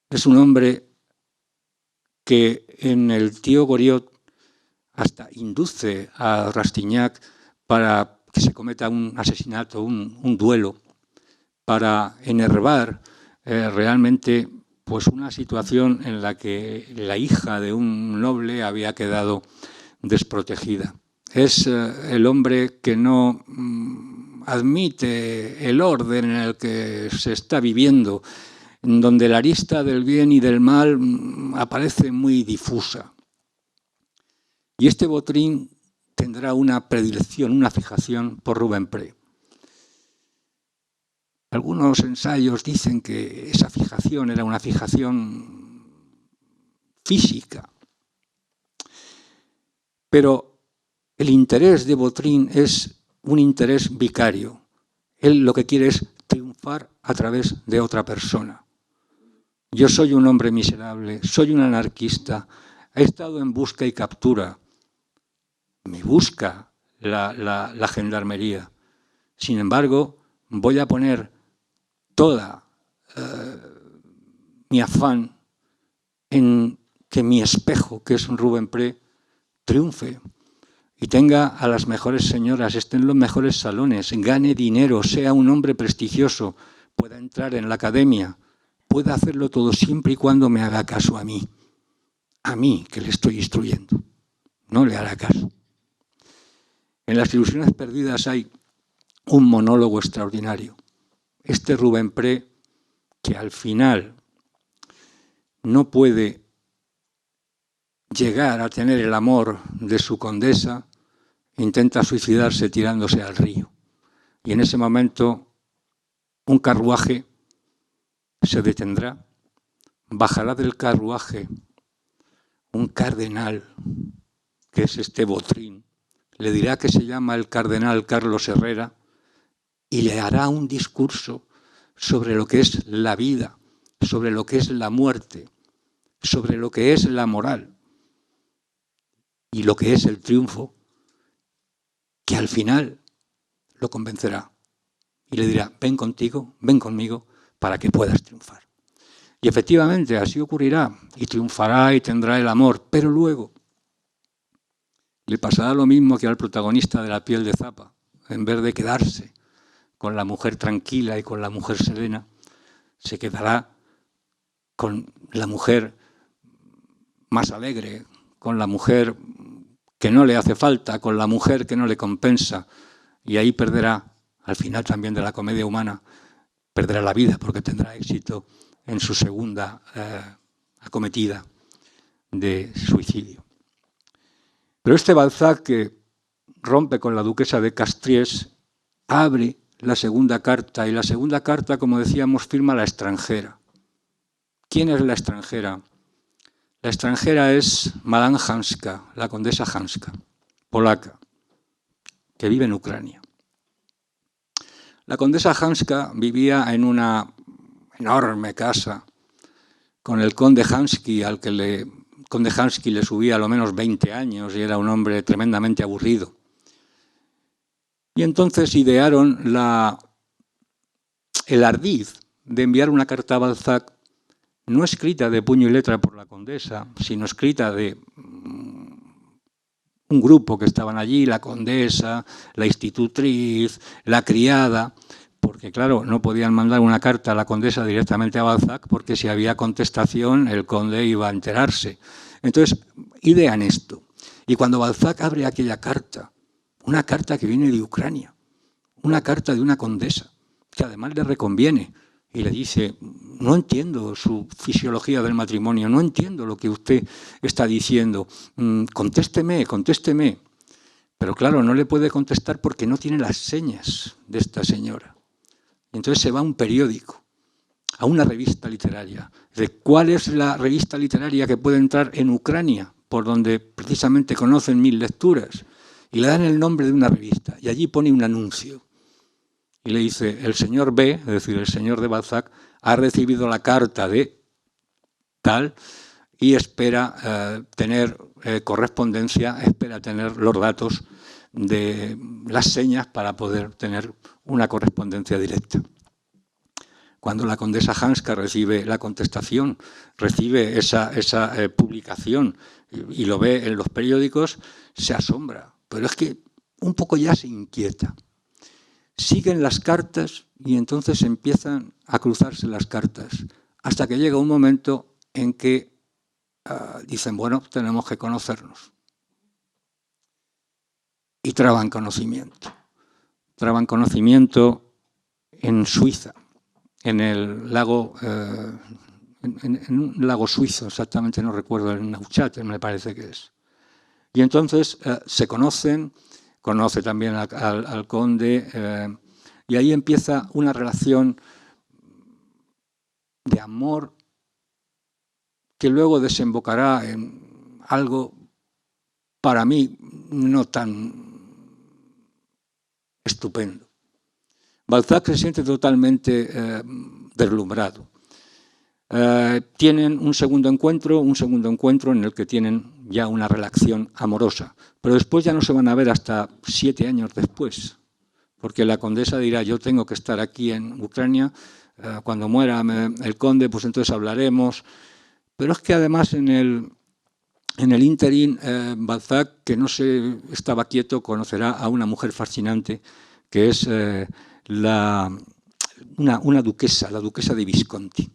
Es un hombre que en el tío Goriot hasta induce a Rastignac para que se cometa un asesinato, un duelo, para enervar realmente pues una situación en la que la hija de un noble había quedado desprotegida. Es el hombre que no admite el orden en el que se está viviendo, donde la arista del bien y del mal aparece muy difusa. Y este Vautrin tendrá una predilección, una fijación por Rubempré. Algunos ensayos dicen que esa fijación era una fijación física. Pero el interés de Vautrin es un interés vicario. Él lo que quiere es triunfar a través de otra persona. Yo soy un hombre miserable, soy un anarquista, he estado en busca y captura. Me busca la gendarmería. Sin embargo, voy a poner toda mi afán en que mi espejo, que es un Rubempré, triunfe. y tenga a las mejores señoras, esté en los mejores salones, gane dinero, sea un hombre prestigioso, pueda entrar en la academia, pueda hacerlo todo siempre y cuando me haga caso a mí que le estoy instruyendo. No le hará caso. En Las ilusiones perdidas hay un monólogo extraordinario. Este Rubén Pré, que al final no puede llegar a tener el amor de su condesa, intenta suicidarse tirándose al río. Y en ese momento un carruaje se detendrá, bajará del carruaje un cardenal, que es este Botrín, le dirá que se llama el cardenal Carlos Herrera y le hará un discurso sobre lo que es la vida, sobre lo que es la muerte, sobre lo que es la moral y lo que es el triunfo, que al final lo convencerá y le dirá, ven conmigo para que puedas triunfar. Y efectivamente así ocurrirá y triunfará y tendrá el amor, pero luego le pasará lo mismo que al protagonista de La piel de Zapa. En vez de quedarse con la mujer tranquila y con la mujer serena, se quedará con la mujer más alegre, con la mujer que no le hace falta, con la mujer que no le compensa, y ahí perderá, al final también de la comedia humana, perderá la vida porque tendrá éxito en su segunda acometida de suicidio. Pero este Balzac, que rompe con la duquesa de Castries, abre la segunda carta, y la segunda carta, como decíamos, firma la extranjera. ¿Quién es la extranjera? La extranjera es Madame Hanska, la condesa Hanska, polaca, que vive en Ucrania. La condesa Hanska vivía en una enorme casa con el conde Hansky, al que el conde Hansky le subía a lo menos 20 años y era un hombre tremendamente aburrido. Y entonces idearon el ardid de enviar una carta a Balzac, no escrita de puño y letra por la condesa, sino escrita de un grupo que estaban allí, la condesa, la institutriz, la criada, porque claro, no podían mandar una carta a la condesa directamente a Balzac, porque si había contestación el conde iba a enterarse. Entonces, idean esto. Y cuando Balzac abre aquella carta, una carta que viene de Ucrania, una carta de una condesa, que además le reconviene, y le dice, no entiendo su fisiología del matrimonio, no entiendo lo que usted está diciendo, contésteme. Pero claro, no le puede contestar porque no tiene las señas de esta señora. Entonces se va a un periódico, a una revista literaria. ¿Cuál es la revista literaria que puede entrar en Ucrania, por donde precisamente conocen mis lecturas? Y le dan el nombre de una revista, y allí pone un anuncio. Y le dice, el señor B, es decir, el señor de Balzac, ha recibido la carta de tal y espera tener correspondencia, espera tener los datos de las señas para poder tener una correspondencia directa. Cuando la condesa Hanska recibe la contestación, recibe esa publicación y lo ve en los periódicos, se asombra. Pero es que un poco ya se inquieta. Siguen las cartas y entonces empiezan a cruzarse las cartas, hasta que llega un momento en que dicen, bueno, tenemos que conocernos. Y traban conocimiento. Traban conocimiento en Suiza, en el lago, en un lago suizo, exactamente no recuerdo, en Neuchâtel me parece que es. Y entonces se conocen, conoce también al conde, y ahí empieza una relación de amor que luego desembocará en algo para mí no tan estupendo. Balzac se siente totalmente deslumbrado. Tienen un segundo encuentro en el que tienen ya una relación amorosa, pero después ya no se van a ver hasta 7 años después, porque la condesa dirá, yo tengo que estar aquí en Ucrania, cuando muera el conde, pues entonces hablaremos. Pero es que además en En el ínterin, Balzac, que no se estaba quieto, conocerá a una mujer fascinante, que es una duquesa, la duquesa de Visconti.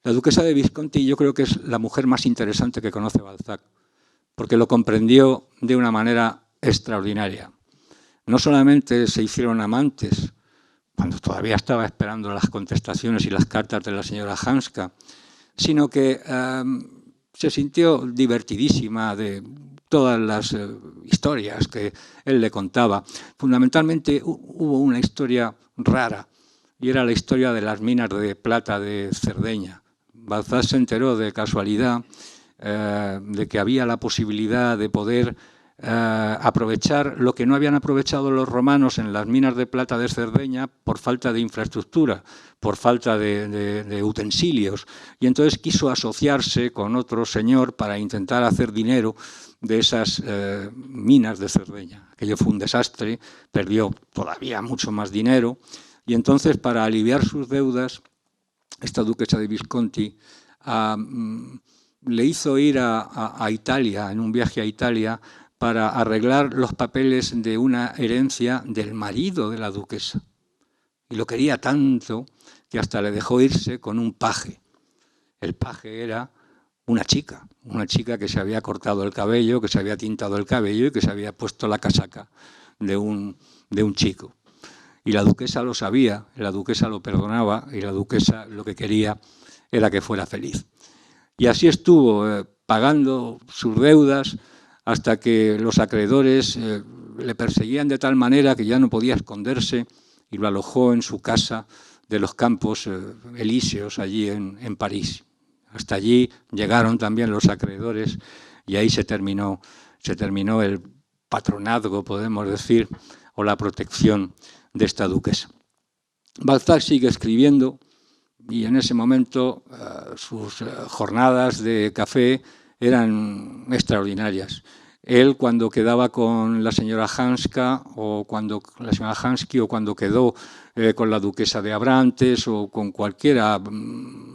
La duquesa de Visconti yo creo que es la mujer más interesante que conoce Balzac, porque lo comprendió de una manera extraordinaria. No solamente se hicieron amantes, cuando todavía estaba esperando las contestaciones y las cartas de la señora Hanska, sino que se sintió divertidísima de todas las historias que él le contaba. Fundamentalmente hubo una historia rara, y era la historia de las minas de plata de Cerdeña. Balzac se enteró de casualidad de que había la posibilidad de poder aprovechar lo que no habían aprovechado los romanos en las minas de plata de Cerdeña por falta de infraestructura, por falta de utensilios, y entonces quiso asociarse con otro señor para intentar hacer dinero de esas minas de Cerdeña. Aquello fue un desastre, perdió todavía mucho más dinero, y entonces, para aliviar sus deudas, esta duquesa de Visconti le hizo ir a Italia, en un viaje a Italia, para arreglar los papeles de una herencia del marido de la duquesa. Y lo quería tanto que hasta le dejó irse con un paje. El paje era una chica que se había cortado el cabello, que se había tintado el cabello y que se había puesto la casaca de un chico. Y la duquesa lo sabía, la duquesa lo perdonaba, y la duquesa lo que quería era que fuera feliz. Y así estuvo pagando sus deudas hasta que los acreedores le perseguían de tal manera que ya no podía esconderse, y lo alojó en su casa de los Campos Elíseos, allí en París. Hasta allí llegaron también los acreedores, y ahí se terminó el patronazgo, podemos decir, o la protección de esta duquesa. Balzac sigue escribiendo, y en ese momento sus jornadas de café eran extraordinarias. Él, cuando quedaba con la señora Hanska, o cuando quedó con la duquesa de Abrantes, o con cualquier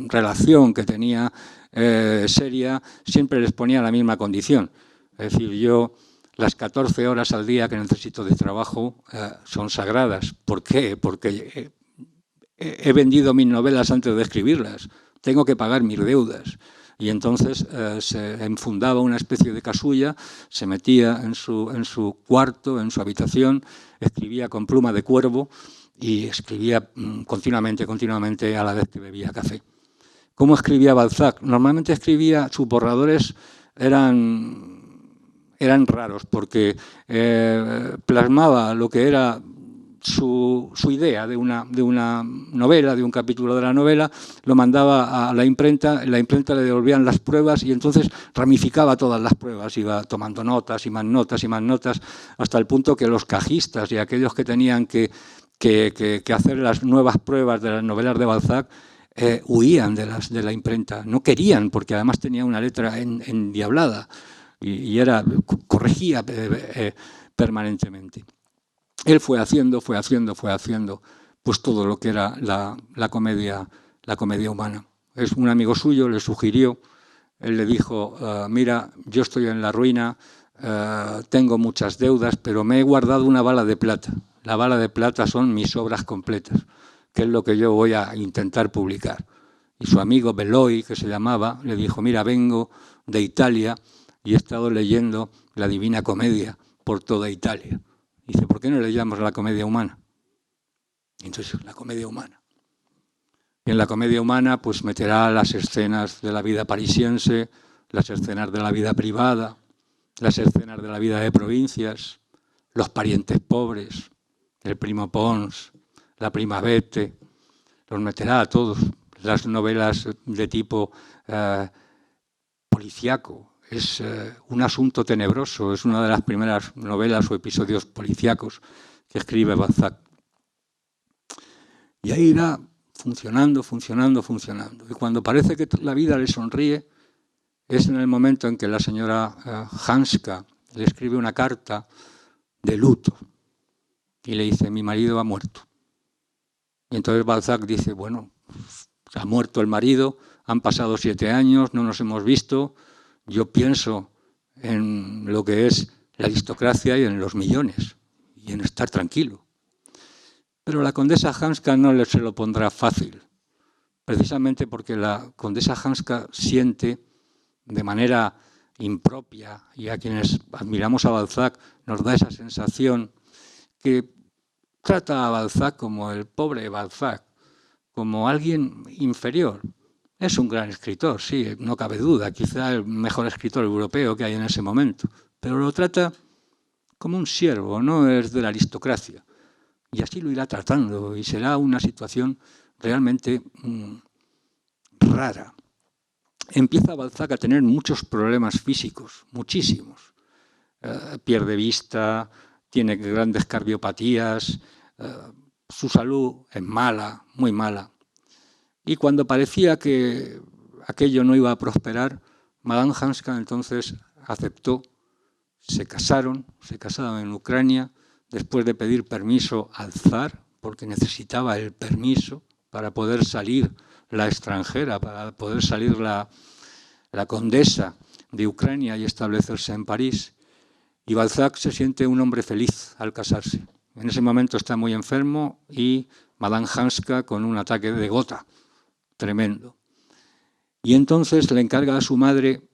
relación que tenía seria, siempre les ponía la misma condición. Es decir, yo las 14 horas al día que necesito de trabajo son sagradas. ¿Por qué? Porque he vendido mis novelas antes de escribirlas. Tengo que pagar mis deudas. Y entonces se enfundaba una especie de casulla, se metía en su cuarto, en su habitación, escribía con pluma de cuervo y escribía continuamente a la vez que bebía café. ¿Cómo escribía Balzac? Normalmente sus borradores eran raros, porque plasmaba lo que era su idea de una novela, de un capítulo de la novela, lo mandaba a la imprenta le devolvían las pruebas, y entonces ramificaba todas las pruebas, iba tomando notas y más notas y más notas, hasta el punto que los cajistas y aquellos que tenían que hacer las nuevas pruebas de las novelas de Balzac huían de la imprenta, no querían, porque además tenía una letra endiablada y corregía permanentemente. Él fue haciendo pues todo lo que era la comedia humana. Es un amigo suyo, le sugirió, él le dijo, mira, yo estoy en la ruina, tengo muchas deudas, pero me he guardado una bala de plata. La bala de plata son mis obras completas, que es lo que yo voy a intentar publicar. Y su amigo Beloy, que se llamaba, le dijo, mira, vengo de Italia y he estado leyendo la Divina Comedia por toda Italia. Dice, ¿por qué no le llamamos la comedia humana? Entonces, la comedia humana. Y en la comedia humana pues meterá las escenas de la vida parisiense, las escenas de la vida privada, las escenas de la vida de provincias, los parientes pobres, el primo Pons, la prima Bette, los meterá a todos. Las novelas de tipo policíaco. Es un asunto tenebroso, es una de las primeras novelas o episodios policíacos que escribe Balzac. Y ahí irá funcionando. Y cuando parece que la vida le sonríe, es en el momento en que la señora Hanska le escribe una carta de luto y le dice, mi marido ha muerto. Y entonces Balzac dice, bueno, ha muerto el marido, han pasado 7 años, no nos hemos visto, Yo pienso en lo que es la aristocracia y en los millones, y en estar tranquilo. Pero la condesa Hanska no se lo pondrá fácil, precisamente porque la condesa Hanska siente de manera impropia, y a quienes admiramos a Balzac nos da esa sensación, que trata a Balzac como el pobre Balzac, como alguien inferior. Es un gran escritor, sí, no cabe duda, quizá el mejor escritor europeo que hay en ese momento, pero lo trata como un siervo, no es de la aristocracia. Y así lo irá tratando, y será una situación realmente rara. Empieza Balzac a tener muchos problemas físicos, muchísimos. Pierde vista, tiene grandes cardiopatías, su salud es mala, muy mala. Y cuando parecía que aquello no iba a prosperar, Madame Hanska entonces aceptó, se casaron en Ucrania, después de pedir permiso al zar, porque necesitaba el permiso para poder salir la extranjera, para poder salir la condesa de Ucrania y establecerse en París. Y Balzac se siente un hombre feliz al casarse. En ese momento está muy enfermo y Madame Hanska con un ataque de gota tremendo. Y entonces le encarga a su madre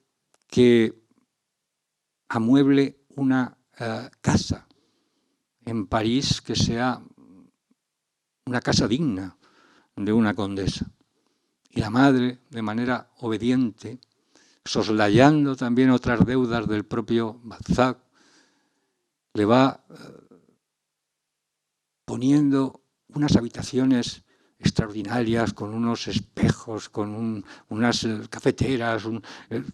que amueble una casa en París que sea una casa digna de una condesa. Y la madre, de manera obediente, soslayando también otras deudas del propio Balzac, le va poniendo unas habitaciones extraordinarias, con unos espejos, con unas cafeteras,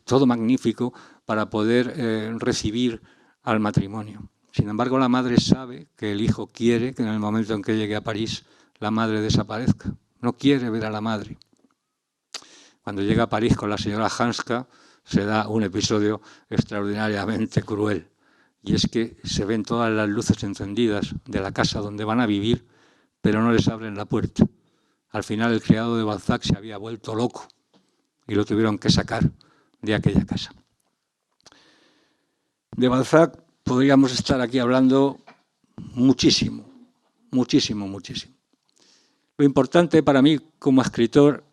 todo magnífico para poder recibir al matrimonio. Sin embargo, la madre sabe que el hijo quiere que en el momento en que llegue a París la madre desaparezca. No quiere ver a la madre. Cuando llega a París con la señora Hanska se da un episodio extraordinariamente cruel. Y es que se ven todas las luces encendidas de la casa donde van a vivir, pero no les abren la puerta. Al final el criado de Balzac se había vuelto loco y lo tuvieron que sacar de aquella casa. De Balzac podríamos estar aquí hablando muchísimo, muchísimo, muchísimo. Lo importante para mí como escritor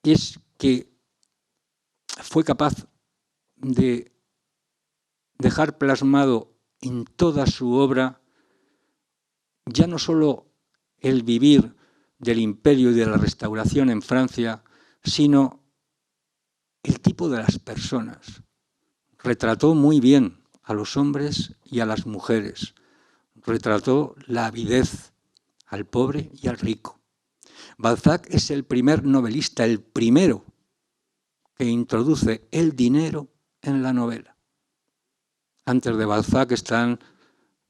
es que fue capaz de dejar plasmado en toda su obra ya no solo el vivir del imperio y de la restauración en Francia, sino el tipo de las personas. Retrató muy bien a los hombres y a las mujeres. Retrató la avidez, al pobre y al rico. Balzac es el primer novelista, el primero que introduce el dinero en la novela. Antes de Balzac están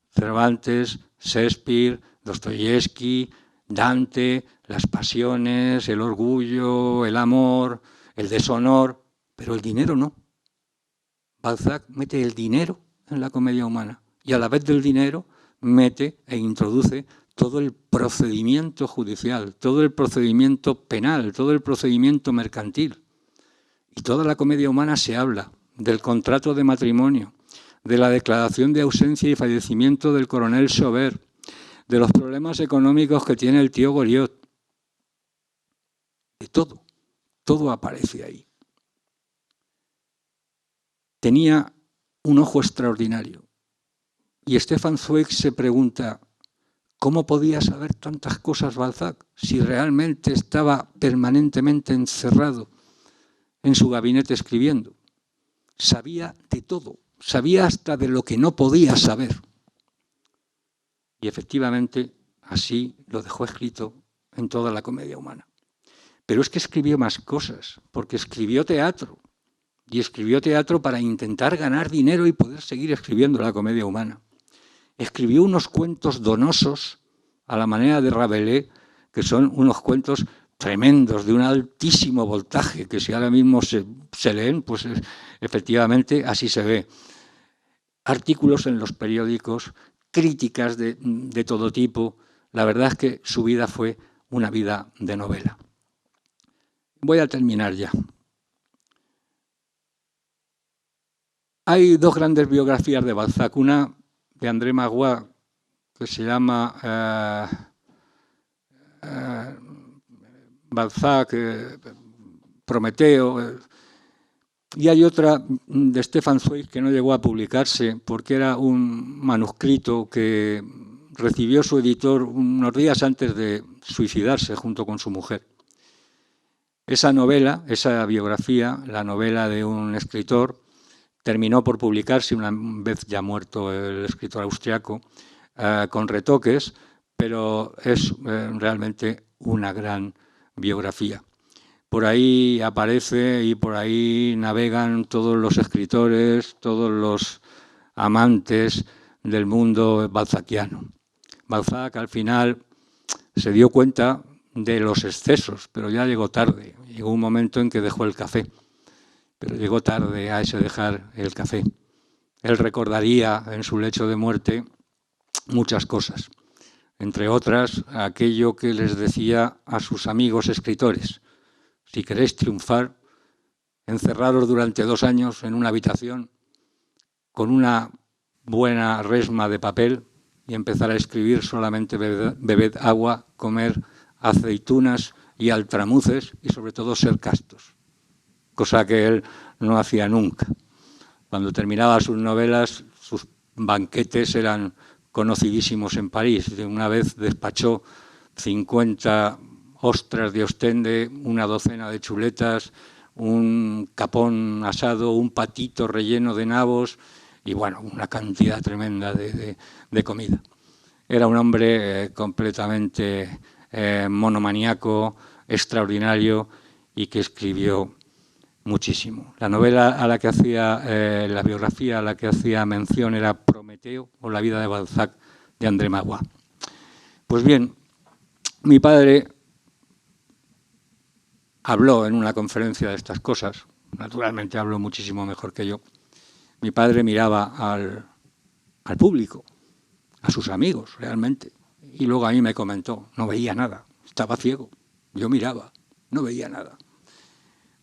Cervantes, Shakespeare, Dostoyevsky, Dante, las pasiones, el orgullo, el amor, el deshonor, pero el dinero no. Balzac mete el dinero en la comedia humana y a la vez del dinero mete e introduce todo el procedimiento judicial, todo el procedimiento penal, todo el procedimiento mercantil. Y toda la comedia humana se habla del contrato de matrimonio, de la declaración de ausencia y fallecimiento del coronel Chauvert, de los problemas económicos que tiene el tío Goriot. De todo, todo aparece ahí. Tenía un ojo extraordinario. Y Stefan Zweig se pregunta, ¿cómo podía saber tantas cosas Balzac si realmente estaba permanentemente encerrado en su gabinete escribiendo? Sabía de todo, sabía hasta de lo que no podía saber. Y efectivamente así lo dejó escrito en toda la comedia humana. Pero es que escribió más cosas, porque escribió teatro. Y escribió teatro para intentar ganar dinero y poder seguir escribiendo la comedia humana. Escribió unos cuentos donosos a la manera de Rabelais, que son unos cuentos tremendos, de un altísimo voltaje, que si ahora mismo se leen, pues efectivamente así se ve. Artículos en los periódicos, críticas de todo tipo. La verdad es que su vida fue una vida de novela. Voy a terminar ya. Hay dos grandes biografías de Balzac, una de André Magloire, que se llama Balzac, Prometeo, y hay otra de Stefan Zweig que no llegó a publicarse porque era un manuscrito que recibió su editor unos días antes de suicidarse junto con su mujer. Esa novela, esa biografía, la novela de un escritor, terminó por publicarse una vez ya muerto el escritor austriaco, con retoques, pero es realmente una gran biografía. Por ahí aparece y por ahí navegan todos los escritores, todos los amantes del mundo balzaquiano. Balzac al final se dio cuenta de los excesos, pero ya llegó tarde. Llegó un momento en que dejó el café, pero llegó tarde a ese dejar el café. Él recordaría en su lecho de muerte muchas cosas, entre otras aquello que les decía a sus amigos escritores: si queréis triunfar, encerraros durante 2 años en una habitación con una buena resma de papel y empezar a escribir solamente bebed agua, comer aceitunas y altramuces y sobre todo ser castos, cosa que él no hacía nunca. Cuando terminaba sus novelas, sus banquetes eran conocidísimos en París. De una vez despachó 50 ostras de Ostende, una docena de chuletas, un capón asado, un patito relleno de nabos y, bueno, una cantidad tremenda de comida. Era un hombre completamente monomaniaco, extraordinario y que escribió muchísimo. La novela a la que hacía, la biografía a la que hacía mención era Prometeo o la vida de Balzac de André Magloire. Pues bien, mi padre habló en una conferencia de estas cosas, naturalmente habló muchísimo mejor que yo. Mi padre miraba al público, a sus amigos realmente, y luego a mí me comentó: no veía nada, estaba ciego, yo miraba, no veía nada.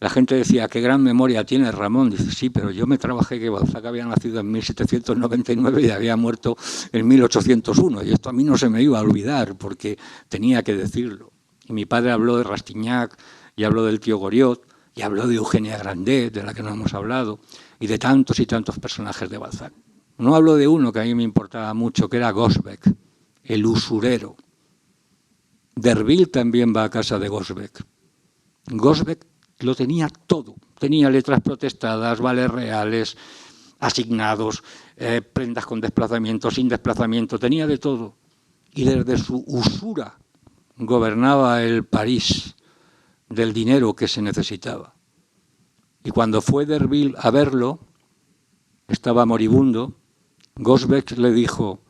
La gente decía: qué gran memoria tiene Ramón. Dice: sí, pero yo me trabajé que Balzac había nacido en 1799 y había muerto en 1801, y esto a mí no se me iba a olvidar porque tenía que decirlo. Y mi padre habló de Rastignac, y habló del tío Goriot, y habló de Eugenia Grandet, de la que no hemos hablado, y de tantos y tantos personajes de Balzac. No habló de uno que a mí me importaba mucho, que era Gosbeck, el usurero. Derville también va a casa de Gosbeck. Gosbeck lo tenía todo. Tenía letras protestadas, vales reales, asignados, prendas con desplazamiento, sin desplazamiento, tenía de todo. Y desde su usura gobernaba el París del dinero que se necesitaba. Y cuando fue Derville a verlo, estaba moribundo. Gosbeck le dijo: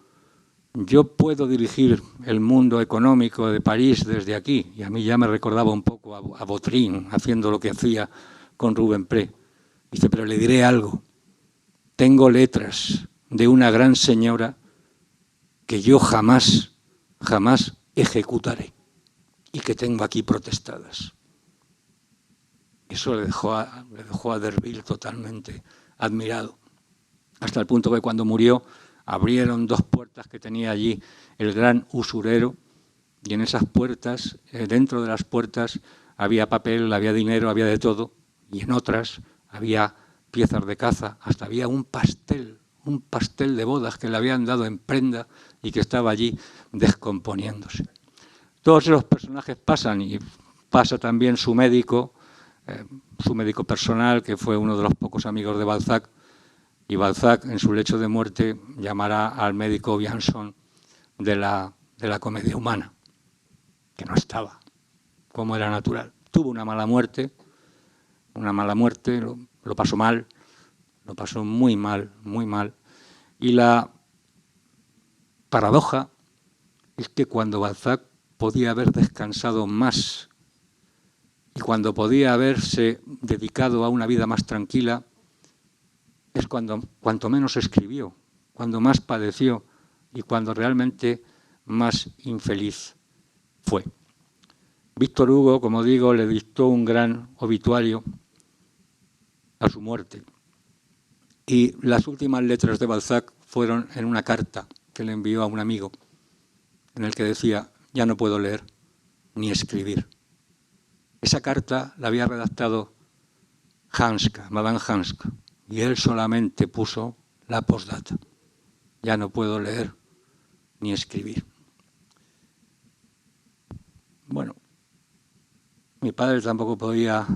yo puedo dirigir el mundo económico de París desde aquí. Y a mí ya me recordaba un poco a Vautrin, haciendo lo que hacía con Rubempré. Dice: pero le diré algo. Tengo letras de una gran señora que yo jamás ejecutaré y que tengo aquí protestadas. Eso le dejó a Derville totalmente admirado, hasta el punto que cuando murió abrieron 2 puertas que tenía allí el gran usurero, y en esas puertas, dentro de las puertas, había papel, había dinero, había de todo, y en otras había piezas de caza, hasta había un pastel de bodas que le habían dado en prenda y que estaba allí descomponiéndose. Todos esos personajes pasan, y pasa también su médico personal, que fue uno de los pocos amigos de Balzac, y Balzac en su lecho de muerte llamará al médico Bianchon de la comedia humana, que no estaba, como era natural. Tuvo una mala muerte, lo pasó mal, lo pasó muy mal, y la paradoja es que cuando Balzac podía haber descansado más y cuando podía haberse dedicado a una vida más tranquila, es cuanto menos escribió, cuando más padeció y cuando realmente más infeliz fue. Víctor Hugo, como digo, le dictó un gran obituario a su muerte. Y las últimas letras de Balzac fueron en una carta que le envió a un amigo, en el que decía: ya no puedo leer ni escribir. Esa carta la había redactado Hanska, Madame Hanska, y él solamente puso la postdata: ya no puedo leer ni escribir. Bueno, mi padre tampoco podía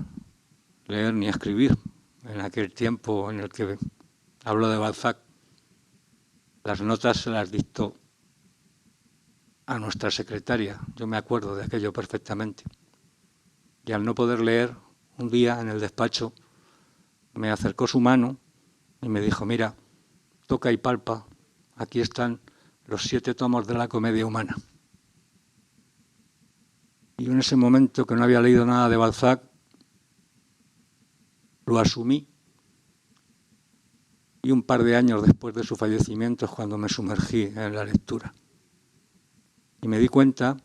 leer ni escribir en aquel tiempo en el que habló de Balzac. Las notas se las dictó a nuestra secretaria, yo me acuerdo de aquello perfectamente. Y al no poder leer, un día en el despacho me acercó su mano y me dijo: mira, toca y palpa, aquí están los 7 tomos de la Comedia Humana. Y yo en ese momento, que no había leído nada de Balzac, lo asumí. Y un par de años después de su fallecimiento es cuando me sumergí en la lectura. Y me di cuenta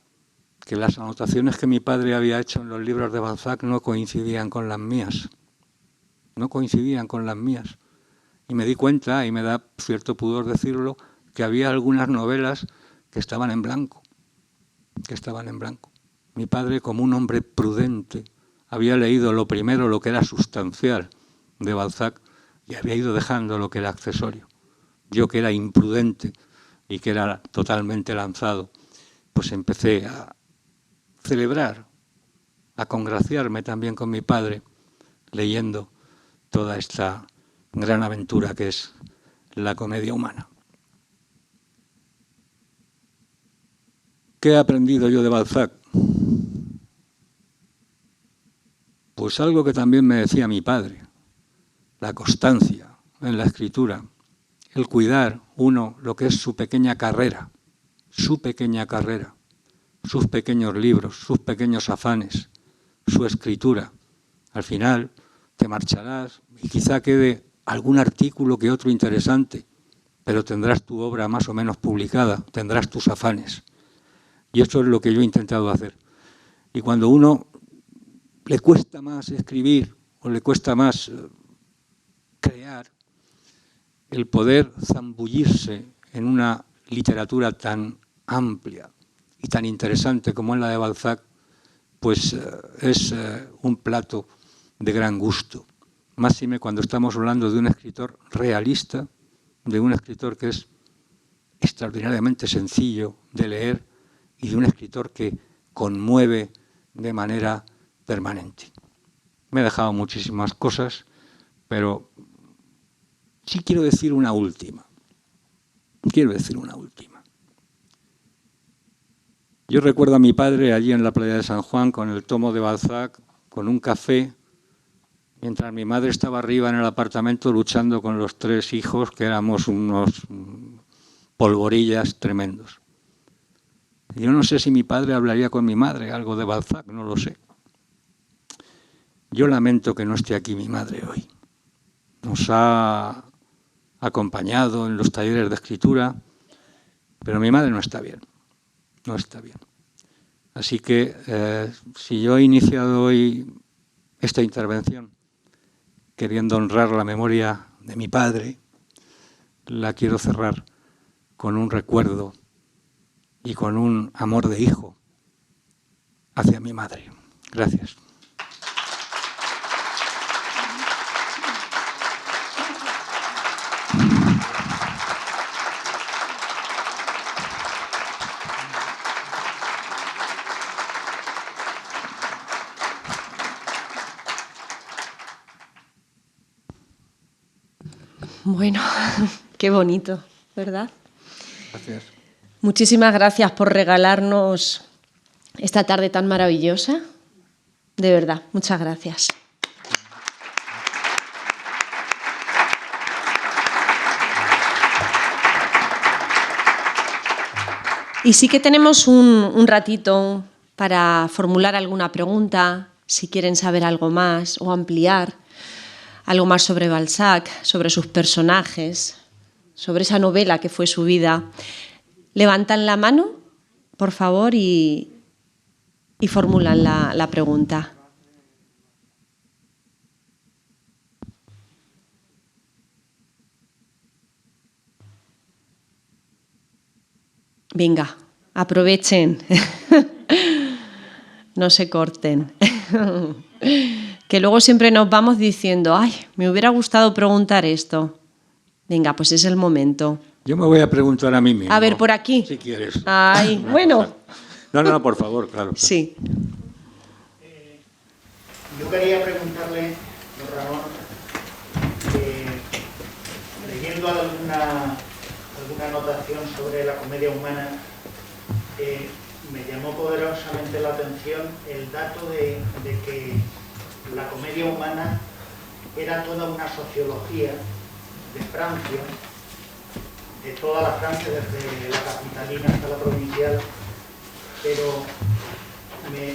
que las anotaciones que mi padre había hecho en los libros de Balzac no coincidían con las mías. No coincidían con las mías. Y me di cuenta, y me da cierto pudor decirlo, que había algunas novelas que estaban en blanco. Que estaban en blanco. Mi padre, como un hombre prudente, había leído lo primero, lo que era sustancial de Balzac, y había ido dejando lo que era accesorio. Yo, que era imprudente y que era totalmente lanzado, pues empecé a celebrar, a congraciarme también con mi padre, leyendo toda esta gran aventura que es la Comedia Humana. ¿Qué he aprendido yo de Balzac? Pues algo que también me decía mi padre: la constancia en la escritura, el cuidar uno lo que es su pequeña carrera, sus pequeños libros, sus pequeños afanes, su escritura. Al final te marcharás y quizá quede algún artículo que otro interesante, pero tendrás tu obra más o menos publicada, tendrás tus afanes. Y eso es lo que yo he intentado hacer. Y cuando uno le cuesta más escribir o le cuesta más crear, el poder zambullirse en una literatura tan amplia y tan interesante como es la de Balzac, pues es un plato de gran gusto. Máxime cuando estamos hablando de un escritor realista, de un escritor que es extraordinariamente sencillo de leer y de un escritor que conmueve de manera permanente. Me he dejado muchísimas cosas, pero sí quiero decir una última. Yo recuerdo a mi padre allí en la playa de San Juan con el tomo de Balzac, con un café, mientras mi madre estaba arriba en el apartamento luchando con los 3 hijos, que éramos unos polvorillas tremendos. Yo no sé si mi padre hablaría con mi madre algo de Balzac, no lo sé. Yo lamento que no esté aquí mi madre hoy. Nos ha acompañado en los talleres de escritura, pero mi madre no está bien. No está bien. Así que si yo he iniciado hoy esta intervención queriendo honrar la memoria de mi padre, la quiero cerrar con un recuerdo y con un amor de hijo hacia mi madre. Gracias. Bueno, qué bonito, ¿verdad? Gracias. Muchísimas gracias por regalarnos esta tarde tan maravillosa. De verdad, muchas gracias. Y sí que tenemos un ratito para formular alguna pregunta, si quieren saber algo más o ampliar algo más sobre Balzac, sobre sus personajes, sobre esa novela que fue su vida. Levantan la mano, por favor, y formulan la pregunta. Venga, aprovechen. No se corten. Que luego siempre nos vamos diciendo, ay, me hubiera gustado preguntar esto. Venga, pues es el momento. Yo me voy a preguntar a mí mismo. A ver, por aquí. Si quieres. Ay, bueno. No, por favor, claro. Sí. Yo quería preguntarle, don Ramón, leyendo alguna anotación sobre la comedia humana, me llamó poderosamente la atención el dato de que la comedia humana era toda una sociología de Francia, de toda la Francia, desde la capitalina hasta la provincial, pero me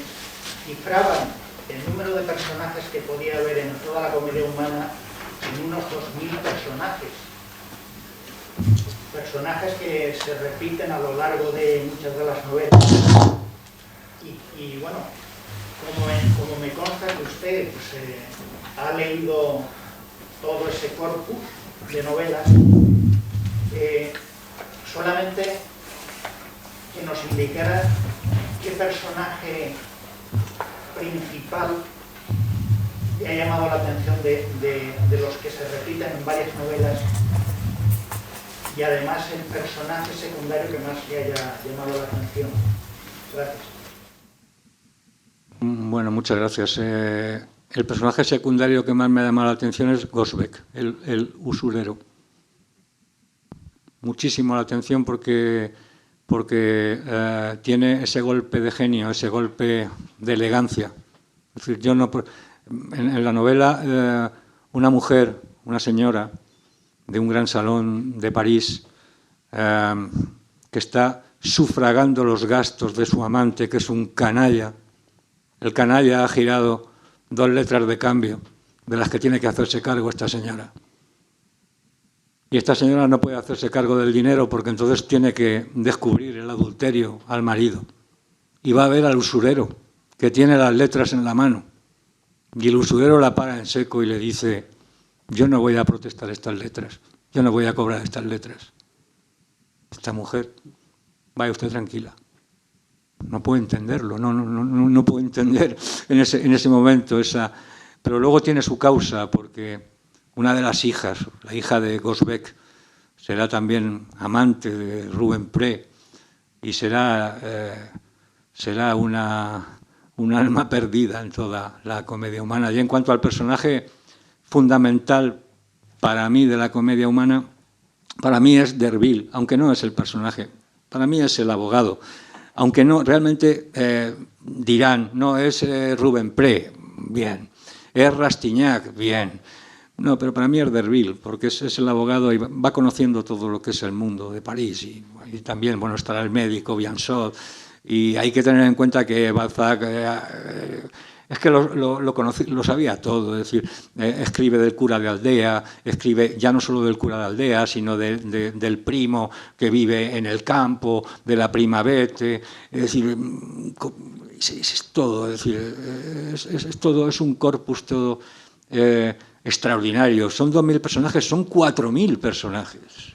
cifraban el número de personajes que podía haber en toda la comedia humana en unos 2000 personajes. Personajes que se repiten a lo largo de muchas de las novelas. Y bueno, como me consta que usted ha leído todo ese corpus de novelas, solamente que nos indicara qué personaje principal le ha llamado la atención de los que se repiten en varias novelas, y además el personaje secundario que más le haya llamado la atención. Gracias. Bueno, muchas gracias. El personaje secundario que más me ha llamado la atención es Gosbeck, el usurero. Muchísimo la atención porque tiene ese golpe de genio, ese golpe de elegancia. Es decir, en la novela, una mujer, una señora de un gran salón de París, que está sufragando los gastos de su amante, que es un canalla. El canalla ha girado 2 letras de cambio de las que tiene que hacerse cargo esta señora. Y esta señora no puede hacerse cargo del dinero porque entonces tiene que descubrir el adulterio al marido. Y va a ver al usurero, que tiene las letras en la mano. Y el usurero la para en seco y le dice: yo no voy a protestar estas letras, yo no voy a cobrar estas letras. Esta mujer, vaya usted tranquila. No puedo entenderlo, no puedo entender en ese momento esa... Pero luego tiene su causa, porque una de las hijas, la hija de Gosbeck, será también amante de Rubempré y será un alma perdida en toda la comedia humana. Y en cuanto al personaje fundamental para mí de la comedia humana, para mí es Derville, aunque no es el personaje, para mí es el abogado. Aunque no, realmente dirán, no, es Rubempré, bien, es Rastignac, bien. No, pero para mí es Derville, porque es el abogado y va conociendo todo lo que es el mundo de París. Y también, bueno, estará el médico, Bianchot, y hay que tener en cuenta que Balzac es que lo sabía todo, es decir, escribe del cura de aldea, escribe ya no solo del cura de aldea, sino del primo que vive en el campo, de la prima Bete, es decir, es todo, es decir, es todo, es un corpus todo extraordinario. Son 2.000 personajes, son 4.000 personajes.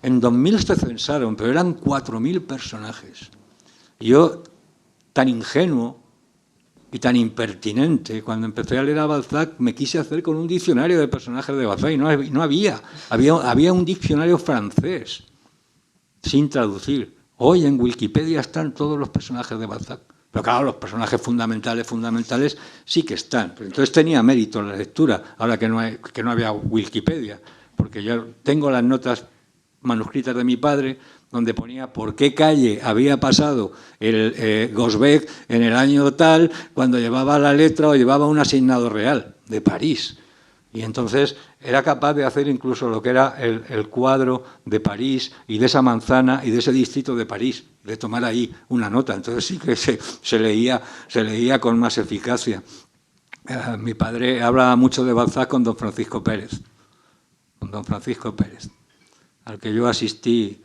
En 2.000 se censaron, pero eran 4.000 personajes. Yo, tan ingenuo y tan impertinente, cuando empecé a leer a Balzac, me quise hacer con un diccionario de personajes de Balzac y no había. Había un diccionario francés, sin traducir. Hoy en Wikipedia están todos los personajes de Balzac. Pero claro, los personajes fundamentales sí que están. Pero entonces tenía mérito la lectura, ahora que no había Wikipedia, porque yo tengo las notas manuscritas de mi padre, donde ponía por qué calle había pasado el Gosbeck en el año tal, cuando llevaba la letra o llevaba un asignado real de París. Y entonces era capaz de hacer incluso lo que era el cuadro de París y de esa manzana y de ese distrito de París, de tomar ahí una nota. Entonces sí que se leía con más eficacia. Mi padre hablaba mucho de Balzac con don Francisco Pérez, al que yo asistí.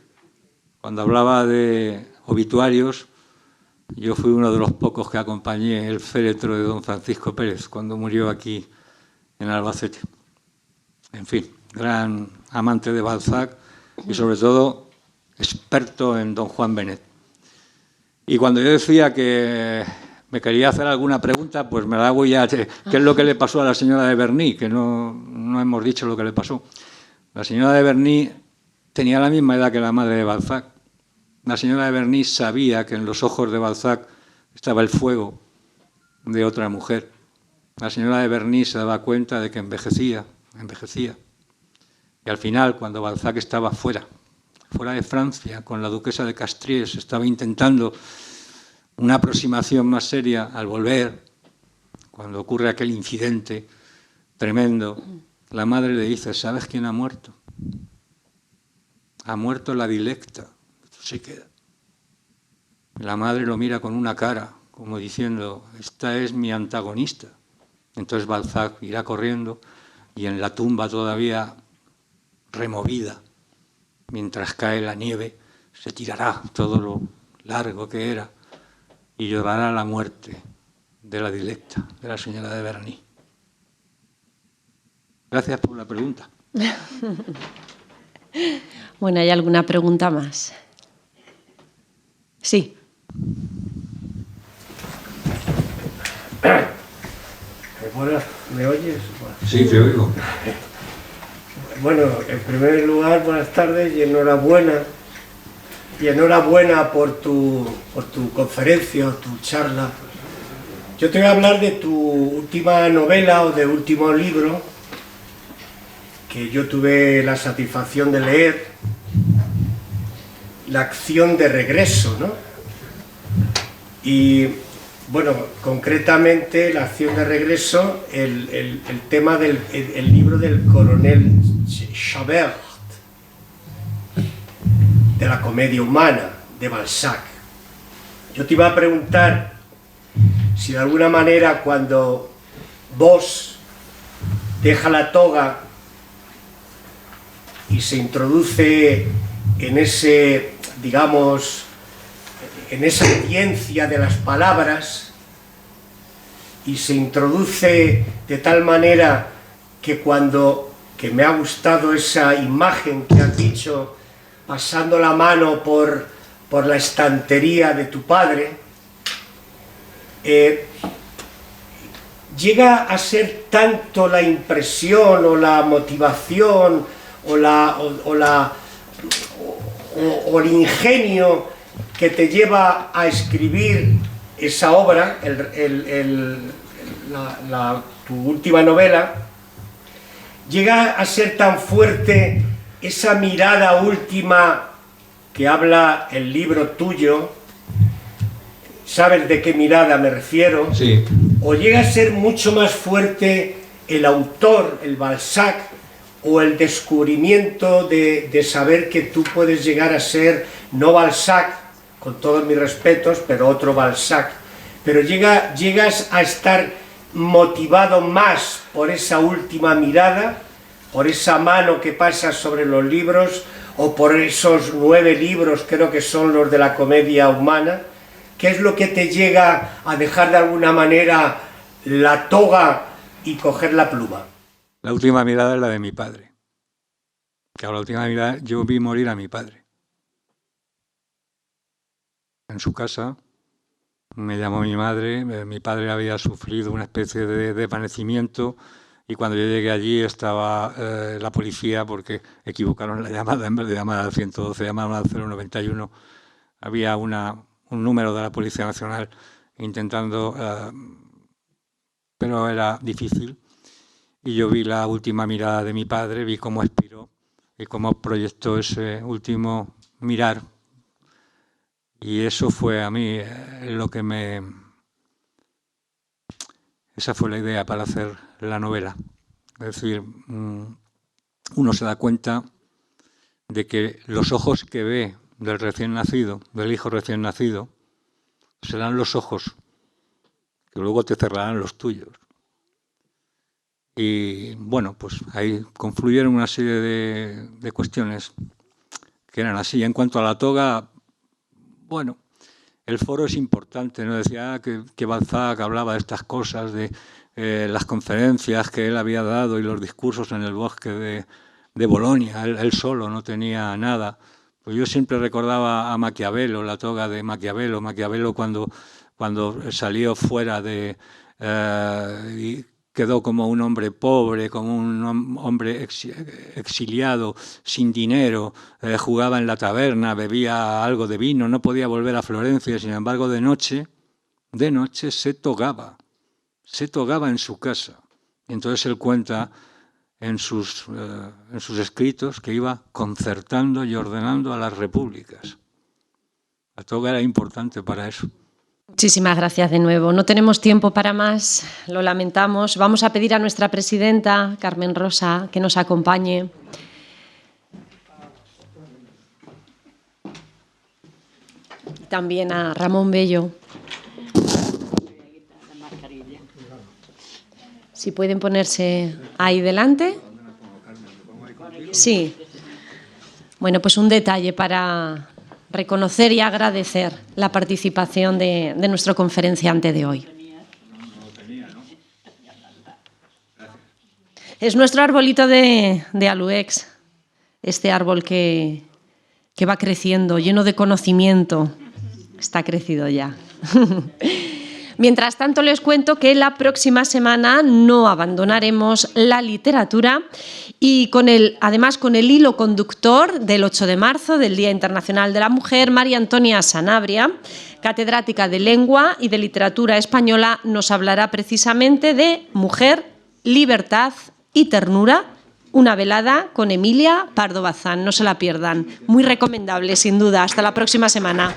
Cuando hablaba de obituarios, yo fui uno de los pocos que acompañé el féretro de don Francisco Pérez cuando murió aquí en Albacete. En fin, gran amante de Balzac y sobre todo experto en Don Juan Benet. Y cuando yo decía que me quería hacer alguna pregunta, pues me la hago ya. ¿Qué es lo que le pasó a la señora de Berny? Que no hemos dicho lo que le pasó. La señora de Berny tenía la misma edad que la madre de Balzac. La señora de Berny sabía que en los ojos de Balzac estaba el fuego de otra mujer. La señora de Berny se daba cuenta de que envejecía. Y al final, cuando Balzac estaba fuera de Francia, con la duquesa de Castries, estaba intentando una aproximación más seria, al volver, cuando ocurre aquel incidente tremendo, la madre le dice: ¿sabes quién ha muerto? Ha muerto la dilecta. Se queda. La madre lo mira con una cara, como diciendo: esta es mi antagonista. Entonces Balzac irá corriendo y en la tumba todavía removida, mientras cae la nieve, se tirará todo lo largo que era y llorará la muerte de la dilecta, de la señora de Berny. Gracias por la pregunta. Bueno, ¿hay alguna pregunta más? Sí. ¿Me oyes? Sí, te oigo. Bueno, en primer lugar, buenas tardes y enhorabuena. Y enhorabuena por tu conferencia o tu charla. Yo te voy a hablar de tu última novela o de último libro que yo tuve la satisfacción de leer, La acción de regreso, ¿no? Y bueno, concretamente La acción de regreso, el tema del el libro del coronel Chabert, de la comedia humana de Balzac. Yo te iba a preguntar si de alguna manera cuando vos deja la toga y se introduce en ese, digamos, en esa audiencia de las palabras y se introduce de tal manera que que me ha gustado esa imagen que has dicho, pasando la mano por la estantería de tu padre, llega a ser tanto la impresión o la motivación o el ingenio que te lleva a escribir esa obra, tu última novela, llega a ser tan fuerte esa mirada última que habla el libro tuyo. ¿Sabes de qué mirada me refiero? Sí. O llega a ser mucho más fuerte el autor, el Balzac, o el descubrimiento de saber que tú puedes llegar a ser, no Balzac, con todos mis respetos, pero otro Balzac, pero llegas a estar motivado más por esa última mirada, por esa mano que pasa sobre los libros, o por esos 9 libros, creo que son los de la comedia humana. ¿Qué es lo que te llega a dejar de alguna manera la toga y coger la pluma? La última mirada es la de mi padre. Claro, la última mirada, yo vi morir a mi padre. En su casa me llamó mi madre, mi padre había sufrido una especie de desvanecimiento y cuando yo llegué allí estaba la policía porque equivocaron la llamada, en vez de llamar al 112 llamaron al 091. Había un número de la Policía Nacional intentando, pero era difícil. Y yo vi la última mirada de mi padre, vi cómo expiró y cómo proyectó ese último mirar. Y eso fue a mí lo que esa fue la idea para hacer la novela. Es decir, uno se da cuenta de que los ojos que ve del recién nacido, del hijo recién nacido, serán los ojos que luego te cerrarán los tuyos. Y bueno, pues ahí confluyeron una serie de cuestiones que eran así. En cuanto a la toga, bueno, el foro es importante, ¿no? Decía que Balzac hablaba de estas cosas, de las conferencias que él había dado y los discursos en el bosque de Bolonia. Él solo no tenía nada, Pues yo siempre recordaba a Maquiavelo, la toga de Maquiavelo. Maquiavelo cuando salió fuera y quedó como un hombre pobre, como un hombre exiliado, sin dinero, jugaba en la taberna, bebía algo de vino, no podía volver a Florencia. Sin embargo, de noche se togaba en su casa. Y entonces él cuenta en sus escritos que iba concertando y ordenando a las repúblicas. La toga era importante para eso. Muchísimas gracias de nuevo. No tenemos tiempo para más, lo lamentamos. Vamos a pedir a nuestra presidenta, Carmen Rosa, que nos acompañe. Y también a Ramón Bello. Si pueden ponerse ahí delante. Sí. Bueno, pues un detalle para reconocer y agradecer la participación de nuestro conferenciante de hoy. Es nuestro arbolito de Aluex, este árbol que va creciendo, lleno de conocimiento. Está crecido ya. Mientras tanto, les cuento que la próxima semana no abandonaremos la literatura y además con el hilo conductor del 8 de marzo, del Día Internacional de la Mujer, María Antonia Sanabria, catedrática de Lengua y de Literatura Española, nos hablará precisamente de Mujer, Libertad y Ternura, una velada con Emilia Pardo Bazán. No se la pierdan. Muy recomendable, sin duda. Hasta la próxima semana.